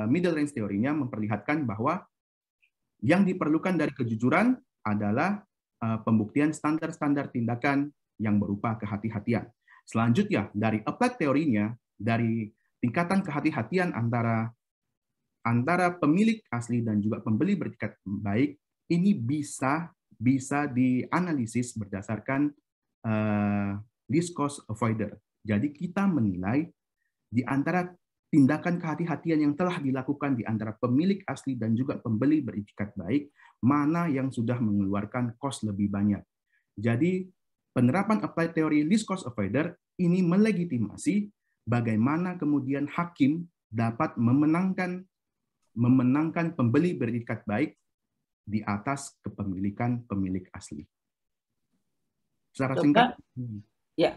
middle range teorinya memperlihatkan bahwa yang diperlukan dari kejujuran adalah pembuktian standar-standar tindakan yang berupa kehati-hatian. Selanjutnya, dari applied teorinya, dari tingkatan kehati-hatian antara pemilik asli dan juga pembeli beretikat baik, ini bisa dianalisis berdasarkan least cost avoider. Jadi kita menilai di antara tindakan kehati-hatian yang telah dilakukan di antara pemilik asli dan juga pembeli beretikat baik, mana yang sudah mengeluarkan cost lebih banyak. Jadi penerapan applied teori least cost avoider ini melegitimasi bagaimana kemudian hakim dapat memenangkan pembeli beretikat baik di atas kepemilikan pemilik asli. Secara singkat. Ya.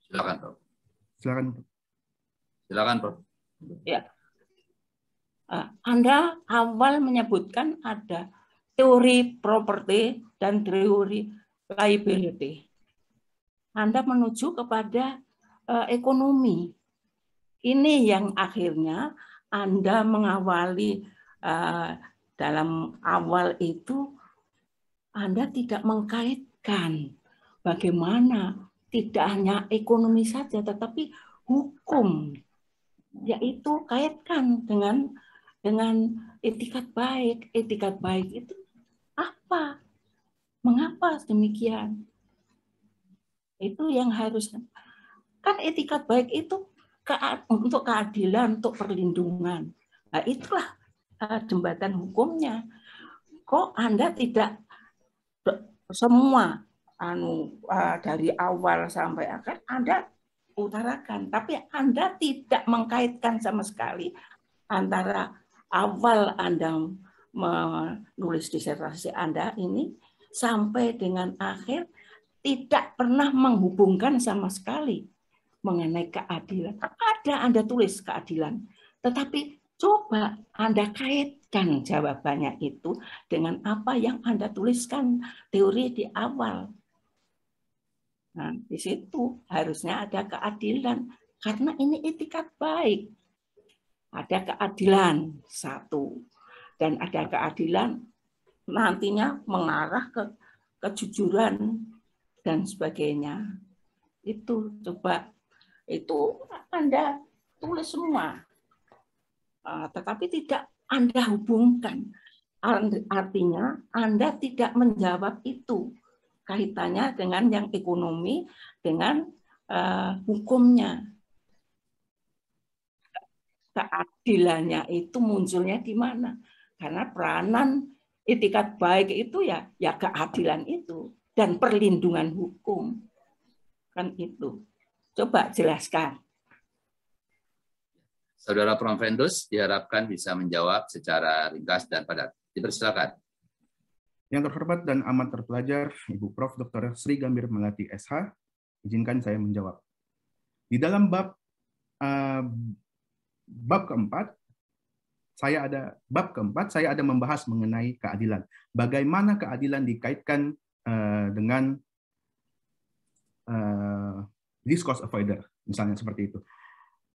Silakan, Prof. Silakan, Prof. Ya. Anda awal menyebutkan ada teori property dan teori liability. Anda menuju kepada ekonomi. Ini yang akhirnya Anda mengawali dalam awal itu Anda tidak mengkaitkan bagaimana tidak hanya ekonomi saja tetapi hukum, yaitu kaitkan dengan etikat baik. Etikat baik itu apa? Mengapa demikian? Itu yang harus, kan etikat baik itu untuk keadilan, untuk perlindungan. Nah, itulah jembatan hukumnya. Kok Anda tidak semua dari awal sampai akhir Anda utarakan, tapi Anda tidak mengkaitkan sama sekali antara awal Anda menulis disertasi Anda ini sampai dengan akhir, tidak pernah menghubungkan sama sekali mengenai keadilan. Ada Anda tulis keadilan, tetapi coba Anda kaitkan jawabannya itu dengan apa yang Anda tuliskan teori di awal. Nah, di situ harusnya ada keadilan, karena ini etikat baik. Ada keadilan satu, dan ada keadilan nantinya mengarah ke kejujuran dan sebagainya. Itu coba, itu Anda tulis semua. Tetapi tidak Anda hubungkan. Artinya Anda tidak menjawab itu. Kaitannya dengan yang ekonomi, dengan hukumnya. Keadilannya itu munculnya di mana? Karena peranan etikat baik itu ya keadilan itu dan perlindungan hukum. Kan itu. Coba jelaskan. Saudara Promovendus diharapkan bisa menjawab secara ringkas dan padat. Dipersilakan. Yang terhormat dan amat terpelajar, Ibu Prof. Dr. Sri Gambir Melati SH, izinkan saya menjawab. Di dalam bab keempat, saya ada membahas mengenai keadilan. Bagaimana keadilan dikaitkan dengan discourse avoider, misalnya seperti itu.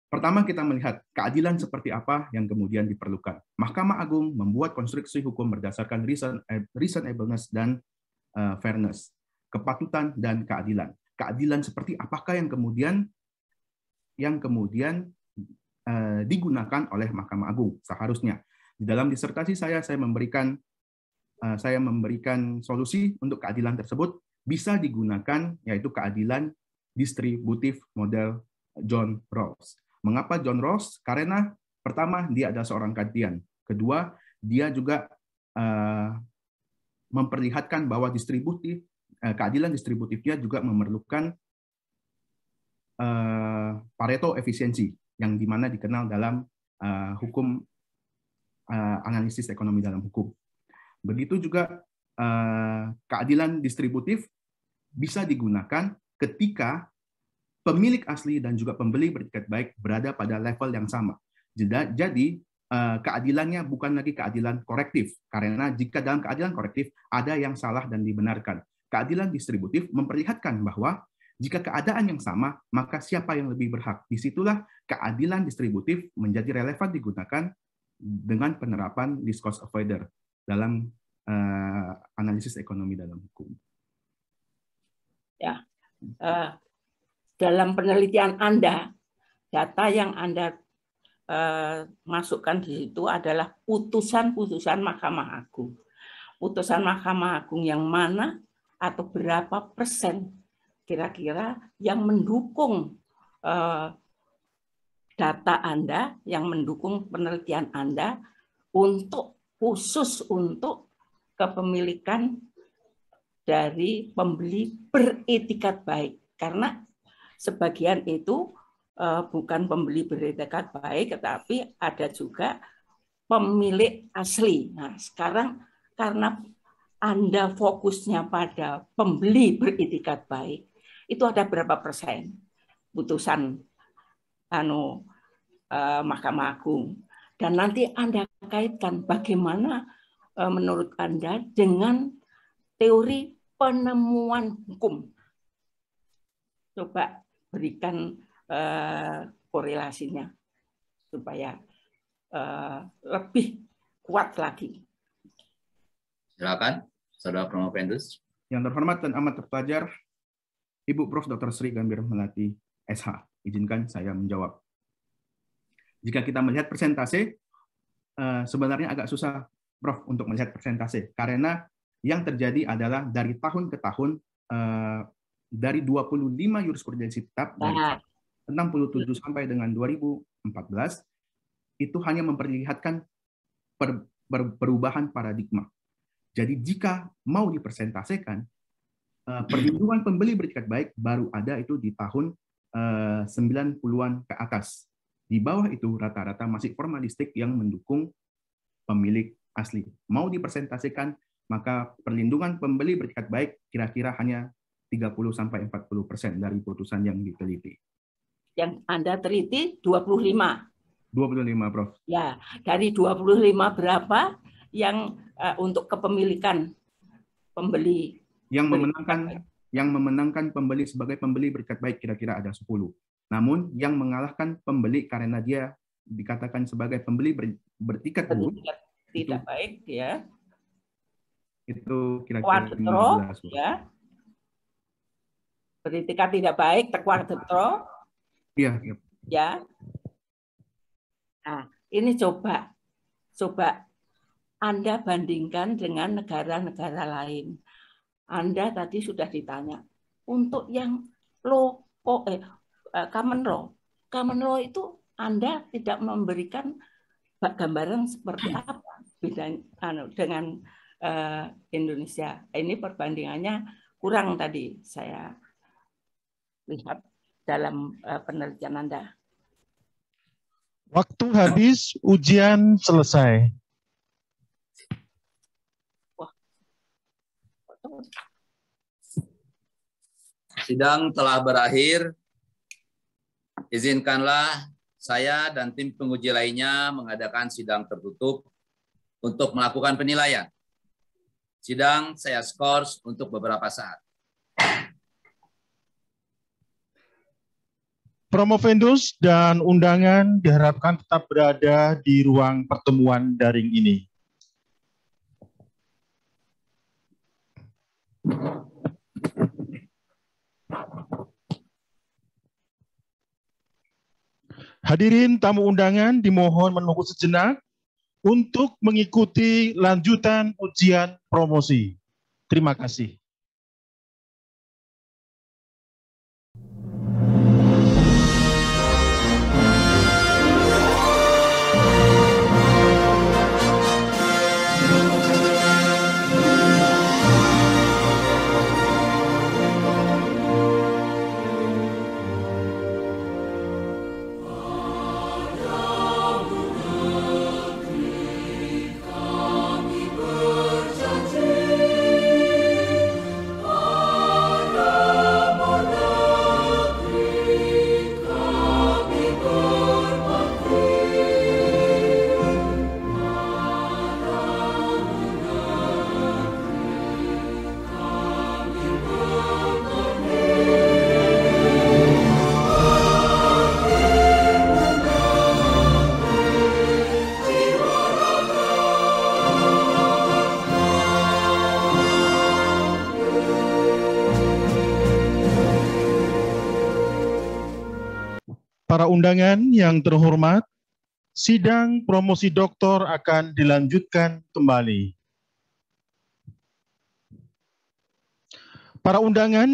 Pertama, kita melihat keadilan seperti apa yang kemudian diperlukan. Mahkamah Agung membuat konstruksi hukum berdasarkan reasonableness dan fairness, kepatutan dan keadilan. Keadilan seperti apakah yang kemudian digunakan oleh Mahkamah Agung seharusnya. Di dalam disertasi saya memberikan solusi untuk keadilan tersebut bisa digunakan, yaitu keadilan distributif model John Rawls. Mengapa John Rawls? Karena pertama, dia adalah seorang Kantian. Kedua, dia juga memperlihatkan bahwa keadilan distributifnya juga memerlukan Pareto efisiensi, yang dimana dikenal dalam hukum analisis ekonomi dalam hukum. Begitu juga keadilan distributif bisa digunakan ketika pemilik asli dan juga pembeli beretikat baik berada pada level yang sama. Jadi keadilannya bukan lagi keadilan korektif, karena jika dalam keadilan korektif ada yang salah dan dibenarkan. Keadilan distributif memperlihatkan bahwa jika keadaan yang sama, maka siapa yang lebih berhak. Disitulah keadilan distributif menjadi relevan digunakan dengan penerapan discourse avoider dalam analisis ekonomi dalam hukum. Ya. Dalam penelitian Anda, data yang Anda masukkan di situ adalah putusan-putusan Mahkamah Agung. Putusan Mahkamah Agung yang mana atau berapa persen kira-kira yang mendukung data Anda, yang mendukung penelitian Anda khusus untuk kepemilikan dari pembeli beretikat baik. Karena sebagian itu bukan pembeli beretikat baik, tetapi ada juga pemilik asli. Nah, sekarang karena Anda fokusnya pada pembeli beretikat baik, itu ada berapa persen putusan Mahkamah Agung. Dan nanti Anda kaitkan bagaimana menurut Anda dengan teori penemuan hukum. Coba berikan korelasinya supaya lebih kuat lagi. Silakan, Saudara Promovendus. Yang terhormat dan amat terpelajar, Ibu Prof. Dr. Sri Gambir Melati SH, izinkan saya menjawab. Jika kita melihat persentase, sebenarnya agak susah, Prof, untuk melihat persentase, karena yang terjadi adalah dari tahun ke tahun, dari 25 jurisprudensi tetap, dari 67 sampai dengan 2014, itu hanya memperlihatkan perubahan paradigma. Jadi jika mau dipersentasekan, perlindungan pembeli beretikat baik baru ada itu di tahun 90-an ke atas. Di bawah itu rata-rata masih formalistik yang mendukung pemilik asli. Mau dipersentasekan, maka perlindungan pembeli beretikat baik kira-kira hanya 30-40% dari putusan yang diteliti. Yang Anda teliti 25. 25, Prof. Ya, dari 25 berapa yang untuk kepemilikan pembeli? Yang memenangkan pembeli sebagai pembeli beretikat baik kira-kira ada 10. Namun yang mengalahkan pembeli karena dia dikatakan sebagai pembeli beretikat buruk tidak baik, ya. Itu kira-kira 15. Ya. Beretikat tidak baik, terkuartetro. Iya. Ya. Nah, ini coba Anda bandingkan dengan negara-negara lain. Anda tadi sudah ditanya untuk yang common law itu Anda tidak memberikan gambaran seperti apa bedanya dengan Indonesia. Ini perbandingannya kurang tadi saya lihat dalam penelitian Anda. Waktu habis, ujian selesai. Sidang telah berakhir. Izinkanlah saya dan tim penguji lainnya mengadakan sidang tertutup untuk melakukan penilaian. Sidang saya skors untuk beberapa saat. Promovendus dan undangan diharapkan tetap berada di ruang pertemuan daring ini. Hadirin tamu undangan dimohon menunggu sejenak untuk mengikuti lanjutan ujian promosi. Terima kasih. Para undangan yang terhormat, sidang promosi doktor akan dilanjutkan kembali. Para undangan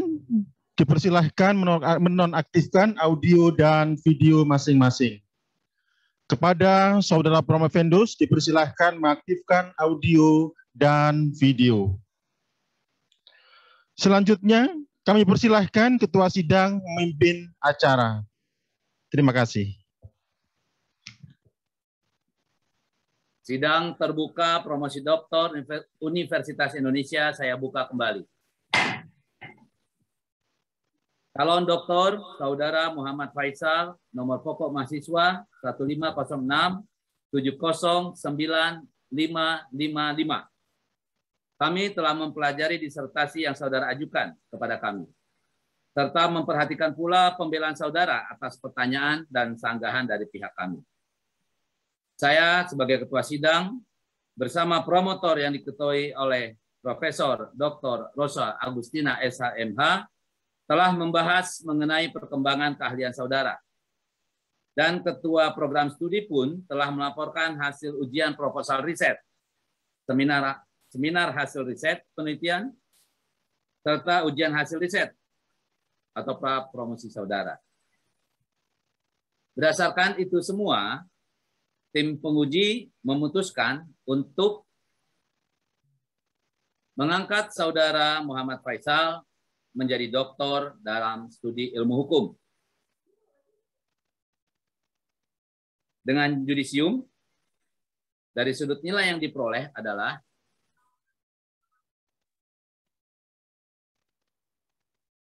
dipersilahkan menonaktifkan audio dan video masing-masing. Kepada saudara promovendus dipersilahkan mengaktifkan audio dan video. Selanjutnya, kami persilahkan Ketua Sidang memimpin acara. Terima kasih. Sidang terbuka promosi doktor Universitas Indonesia saya buka kembali. Calon doktor Saudara Muhammad Faisal, nomor pokok mahasiswa 1506 709 555. Kami telah mempelajari disertasi yang saudara ajukan kepada kami, serta memperhatikan pula pembelaan saudara atas pertanyaan dan sanggahan dari pihak kami. Saya sebagai Ketua Sidang bersama promotor yang diketuai oleh Profesor Dr. Rosa Agustina SHMH telah membahas mengenai perkembangan keahlian saudara. Dan Ketua Program Studi pun telah melaporkan hasil ujian proposal riset, seminar hasil riset penelitian, serta ujian hasil riset atau promosi saudara. Berdasarkan itu semua, tim penguji memutuskan untuk mengangkat saudara Muhammad Faisal menjadi doktor dalam studi ilmu hukum. Dengan judisium, dari sudut nilai yang diperoleh adalah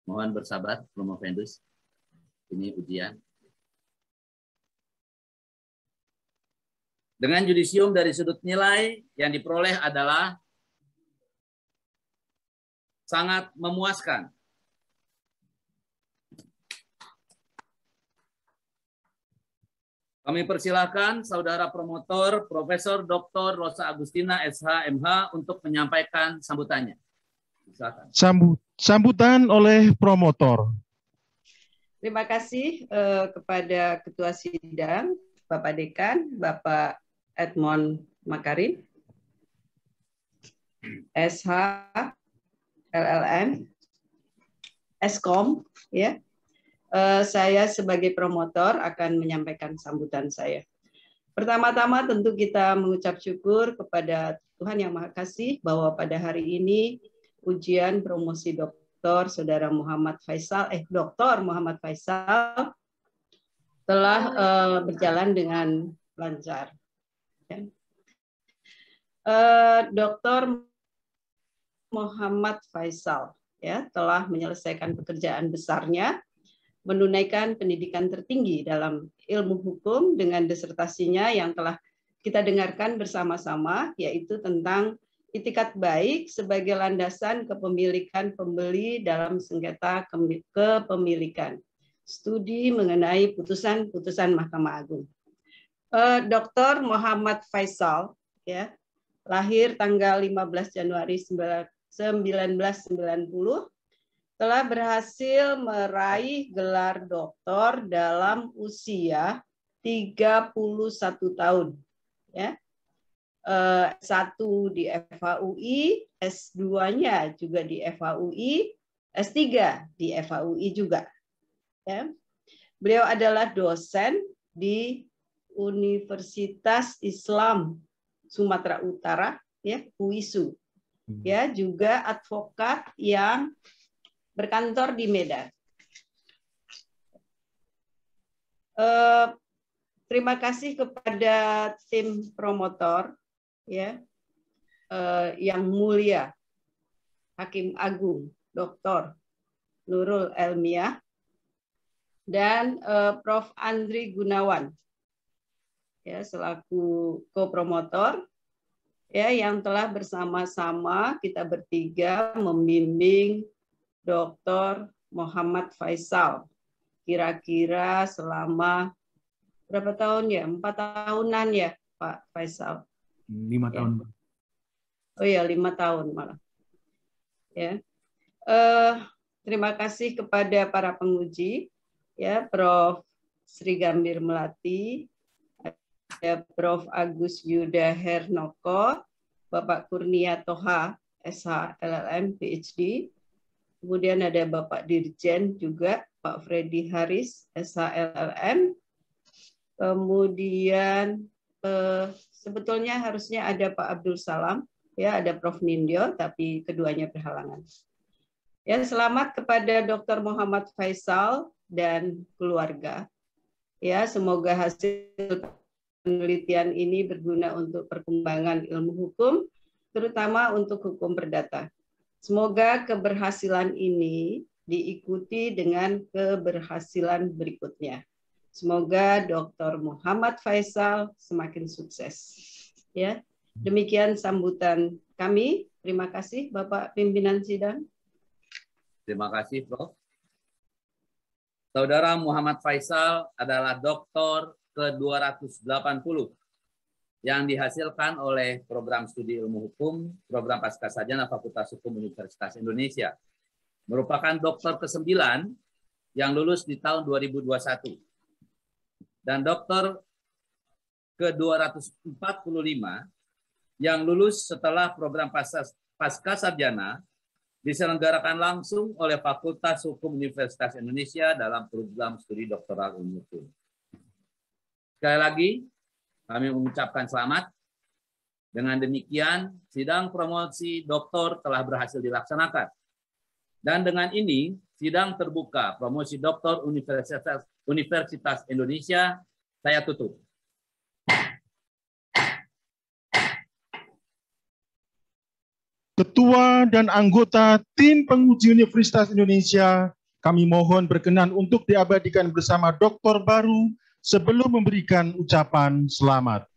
mohon bersabar, promovendus. Ini ujian. Dengan judisium dari sudut nilai yang diperoleh adalah sangat memuaskan. Kami persilahkan saudara promotor Profesor Dr. Rosa Agustina SHMH untuk menyampaikan sambutannya. Silakan. Sambutan oleh promotor. Terima kasih kepada Ketua Sidang, Bapak Dekan, Bapak Edmond Makarin, SH, LLM, Eskom, ya. Saya sebagai promotor akan menyampaikan sambutan saya. Pertama-tama tentu kita mengucap syukur kepada Tuhan Yang Maha Kasih bahwa pada hari ini ujian promosi doktor Saudara Muhammad Faisal, Dr. Muhammad Faisal telah berjalan dengan lancar. Dr. Muhammad Faisal ya telah menyelesaikan pekerjaan besarnya, menunaikan pendidikan tertinggi dalam ilmu hukum dengan disertasinya yang telah kita dengarkan bersama-sama, yaitu tentang itikat baik sebagai landasan kepemilikan pembeli dalam sengketa kepemilikan. Studi mengenai putusan-putusan Mahkamah Agung. Dr. Muhammad Faisal ya lahir tanggal 15 Januari 1990, telah berhasil meraih gelar doktor dalam usia 31 tahun ya. S1 di FHUI, S2-nya juga di FHUI, S3 di FHUI juga. Ya. Beliau adalah dosen di Universitas Islam Sumatera Utara, ya, UISU. Ya, juga advokat yang berkantor di Medan. Terima kasih kepada tim promotor ya yang mulia Hakim Agung Dr. Nurul Elmiah dan Prof. Andri Gunawan ya selaku co-promotor ya yang telah bersama-sama kita bertiga membimbing Dr. Muhammad Faisal kira-kira selama berapa tahun ya? 4 tahunan ya Pak Faisal? 5 tahun. Oh ya, 5 tahun malah. Ya. Terima kasih kepada para penguji, ya Prof. Sri Gambir Melati, ada Prof. Agus Yuda Hernoko, Bapak Kurnia Toha, SH LLM PhD, kemudian ada Bapak Dirjen juga, Pak Freddy Haris, SH LLM, kemudian sebetulnya harusnya ada Pak Abdul Salam, ya ada Prof. Nindyo, tapi keduanya berhalangan. Ya, selamat kepada Dr. Muhammad Faisal dan keluarga. Ya, semoga hasil penelitian ini berguna untuk perkembangan ilmu hukum, terutama untuk hukum perdata. Semoga keberhasilan ini diikuti dengan keberhasilan berikutnya. Semoga Dr. Muhammad Faisal semakin sukses. Ya, demikian sambutan kami. Terima kasih Bapak Pimpinan Sidang. Terima kasih Prof. Saudara Muhammad Faisal adalah doktor ke-280 yang dihasilkan oleh program studi ilmu hukum, program Pascasarjana Fakultas Hukum Universitas Indonesia. Merupakan doktor ke-9 yang lulus di tahun 2021. Dan dokter ke-245 yang lulus setelah program Pascasarjana diselenggarakan langsung oleh Fakultas Hukum Universitas Indonesia dalam program studi doktoral ilmu hukum. Sekali lagi, kami mengucapkan selamat. Dengan demikian, sidang promosi doktor telah berhasil dilaksanakan. Dan dengan ini, sidang terbuka promosi doktor Universitas Indonesia saya tutup. Ketua dan anggota tim penguji Universitas Indonesia, kami mohon berkenan untuk diabadikan bersama doktor baru sebelum memberikan ucapan selamat.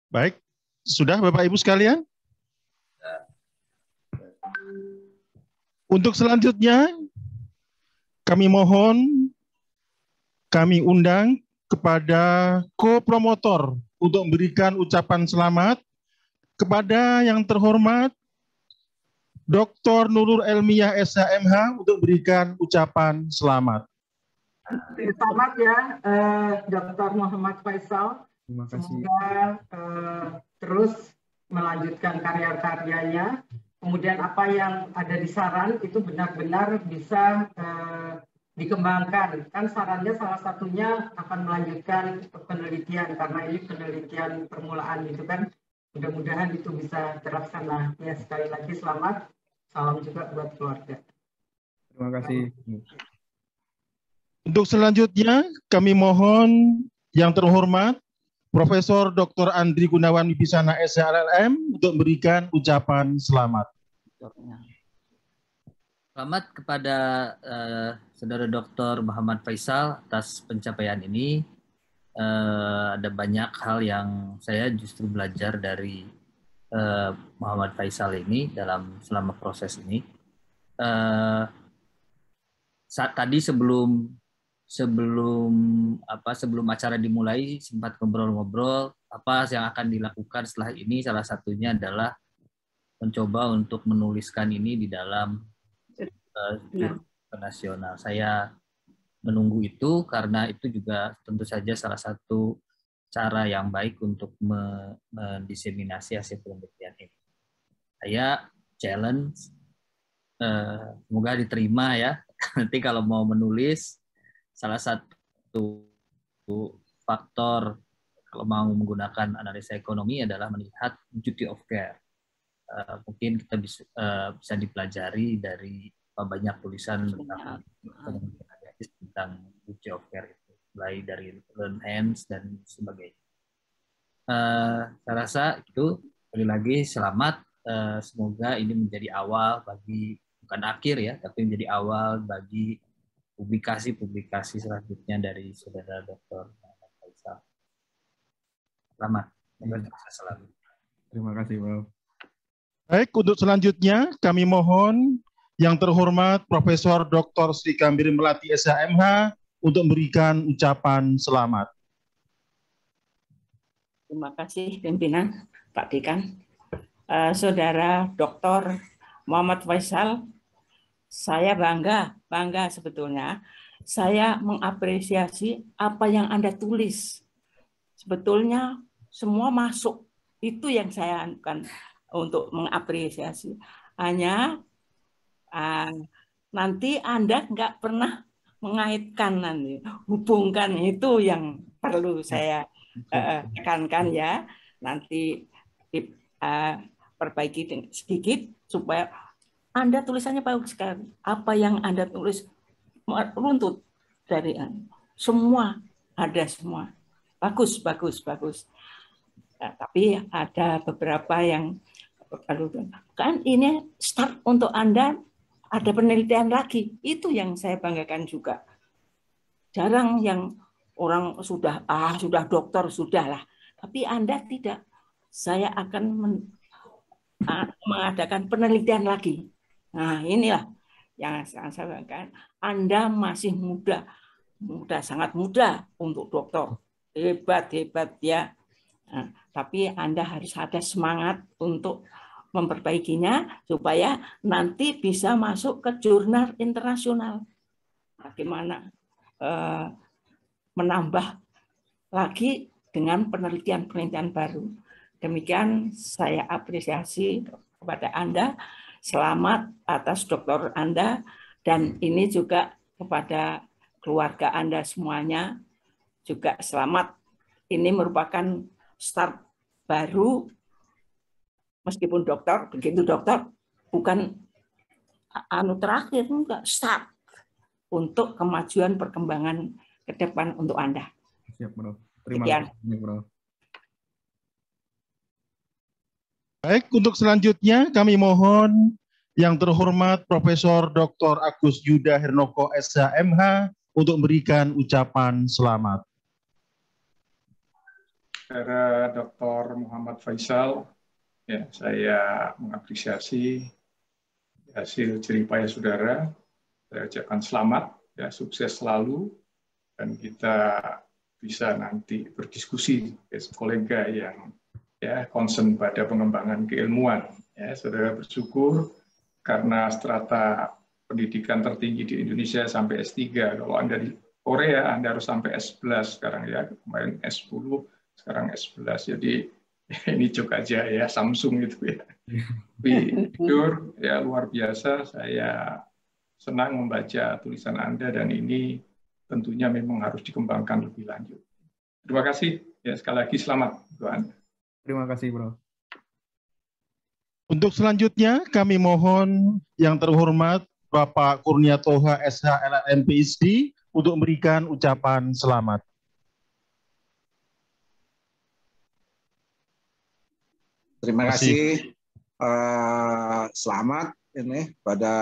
Baik, sudah Bapak Ibu sekalian? Untuk selanjutnya, kami undang kepada co-promotor untuk memberikan ucapan selamat kepada yang terhormat Dr. Nurul Elmiah SHMH untuk memberikan ucapan selamat. Selamat ya, Dr. Muhammad Faisal. Terima kasih. Semoga terus melanjutkan karya-karyanya. Kemudian apa yang ada di Saran itu benar-benar bisa dikembangkan. Kan sarannya salah satunya akan melanjutkan penelitian karena ini penelitian permulaan gitu kan. Mudah-mudahan itu bisa terlaksana. Ya, sekali lagi selamat. Salam juga buat keluarga. Terima kasih. Untuk selanjutnya kami mohon yang terhormat Profesor Dr. Andri Gunawan Wibisana SHLLM untuk memberikan ucapan selamat. Selamat kepada Saudara Dr. Muhammad Faisal atas pencapaian ini. Ada banyak hal yang saya justru belajar dari Muhammad Faisal ini selama proses ini. Tadi sebelum acara dimulai sempat ngobrol-ngobrol apa yang akan dilakukan setelah ini. Salah satunya adalah mencoba untuk menuliskan ini di dalam nasional. Saya menunggu itu karena itu juga tentu saja salah satu cara yang baik untuk mendiseminasi hasil penelitian ini. Saya challenge, semoga diterima ya. Nanti kalau mau menulis, salah satu faktor kalau mau menggunakan analisa ekonomi adalah melihat duty of care. Mungkin kita bisa dipelajari dari banyak tulisan tentang duty of care itu, mulai dari learn hands dan sebagainya. Saya rasa itu sekali lagi selamat. Semoga ini menjadi awal bagi, bukan akhir ya, tapi menjadi awal bagi publikasi-publikasi selanjutnya dari Saudara Dr. Faisal. Selamat. Selalu. Terima kasih, Prof. Baik, untuk selanjutnya kami mohon yang terhormat Profesor Dr. Sri Kambir Melati SHMH untuk memberikan ucapan selamat. Terima kasih pimpinan Pak Dekan. Saudara Dr. Muhammad Faisal, saya bangga sebetulnya. Saya mengapresiasi apa yang Anda tulis. Sebetulnya semua masuk. Itu yang saya akan untuk mengapresiasi. Hanya nanti Anda nggak pernah mengaitkan, nanti hubungkan, itu yang perlu saya tekankan ya. Nanti perbaiki sedikit supaya Anda tulisannya bagus sekali. Apa yang Anda tulis runtut dari semua, ada semua. Bagus. Tapi ada beberapa yang kan ini start untuk Anda ada penelitian lagi. Itu yang saya banggakan juga. Jarang yang orang sudah dokter sudahlah. Tapi Anda tidak. Saya akan mengadakan penelitian lagi. Nah, inilah yang saya banggakan. Anda masih muda, sangat muda untuk dokter. Hebat ya. Nah, tapi Anda harus ada semangat untuk memperbaikinya supaya nanti bisa masuk ke jurnal internasional. Bagaimana menambah lagi dengan penelitian baru. Demikian saya apresiasi kepada Anda. Selamat atas doktor Anda, dan ini juga kepada keluarga Anda semuanya juga selamat. Ini merupakan start baru. Meskipun dokter, begitu dokter, bukan terakhir, enggak, start untuk kemajuan perkembangan ke depan untuk Anda. Siap, Bro. Terima kasih, Bro. Baik, untuk selanjutnya kami mohon yang terhormat Profesor Dr. Agus Yuda Hernoko SHMH untuk memberikan ucapan selamat. Saudara Dr. Muhammad Faisal, ya, saya mengapresiasi hasil jeripaya saudara. Saya ucapkan selamat, ya, sukses selalu, dan kita bisa nanti berdiskusi dengan kolega yang ya concern pada pengembangan keilmuan. Ya, saudara bersyukur karena strata pendidikan tertinggi di Indonesia sampai S3. Kalau Anda di Korea, Anda harus sampai S11 sekarang ya. Kemarin S10 sekarang S11. Jadi ini joke aja ya, Samsung itu ya. Tapi jujur ya luar biasa, saya senang membaca tulisan Anda dan ini tentunya memang harus dikembangkan lebih lanjut. Terima kasih ya, sekali lagi selamat untuk Anda. Terima kasih, Bro. Untuk selanjutnya kami mohon yang terhormat Bapak Kurnia Toha SH LLM PhD untuk memberikan ucapan selamat. Terima kasih. Selamat ini pada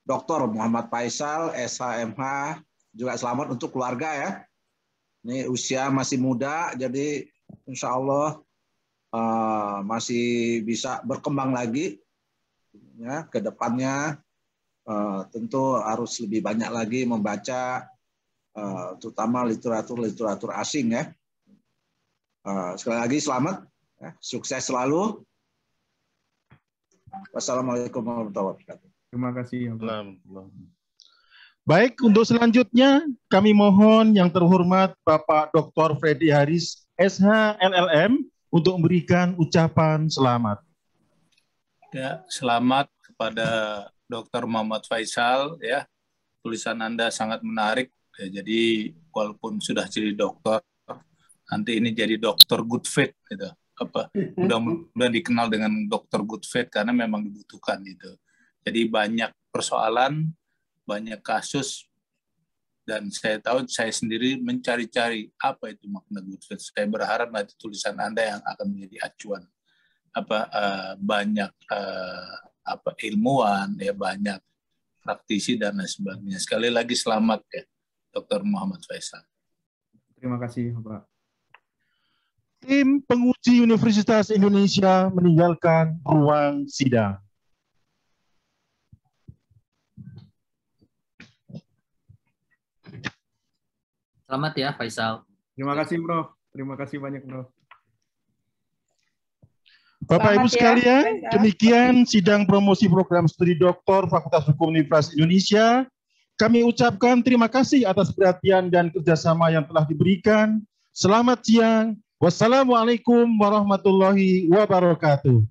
Dr. Muhammad Faisal SHMH, juga selamat untuk keluarga ya. Ini usia masih muda, jadi insya Allah masih bisa berkembang lagi ya, ke depannya. Tentu harus lebih banyak lagi membaca terutama literatur asing ya. Sekali lagi selamat ya, sukses selalu. Wassalamualaikum warahmatullahi wabarakatuh. Terima kasih. Baik, untuk selanjutnya kami mohon yang terhormat Bapak Dr. Freddy Haris SH LLM untuk memberikan ucapan selamat. Ya, selamat kepada Dr. Muhammad Faisal ya. Tulisan Anda sangat menarik. Ya, jadi walaupun sudah jadi dokter, nanti ini jadi dokter good faith gitu. Mudah-mudahan dikenal dengan dokter good faith karena memang dibutuhkan gitu. Jadi banyak persoalan, banyak kasus, dan saya tahu saya sendiri mencari-cari apa itu makna good faith. Saya berharap nanti tulisan Anda yang akan menjadi acuan. Banyak ilmuwan, ya banyak praktisi dan lain sebagainya. Sekali lagi selamat ya, Dr. Muhammad Faisal. Terima kasih, Pak. Tim penguji Universitas Indonesia meninggalkan ruang sidang. Selamat ya, Faisal. Terima kasih, Bro. Terima kasih banyak, Bro. Bapak Ibu sekalian, demikian sidang promosi program studi doktor Fakultas Hukum Universitas Indonesia. Kami ucapkan terima kasih atas perhatian dan kerjasama yang telah diberikan. Selamat siang. Wassalamualaikum warahmatullahi wabarakatuh.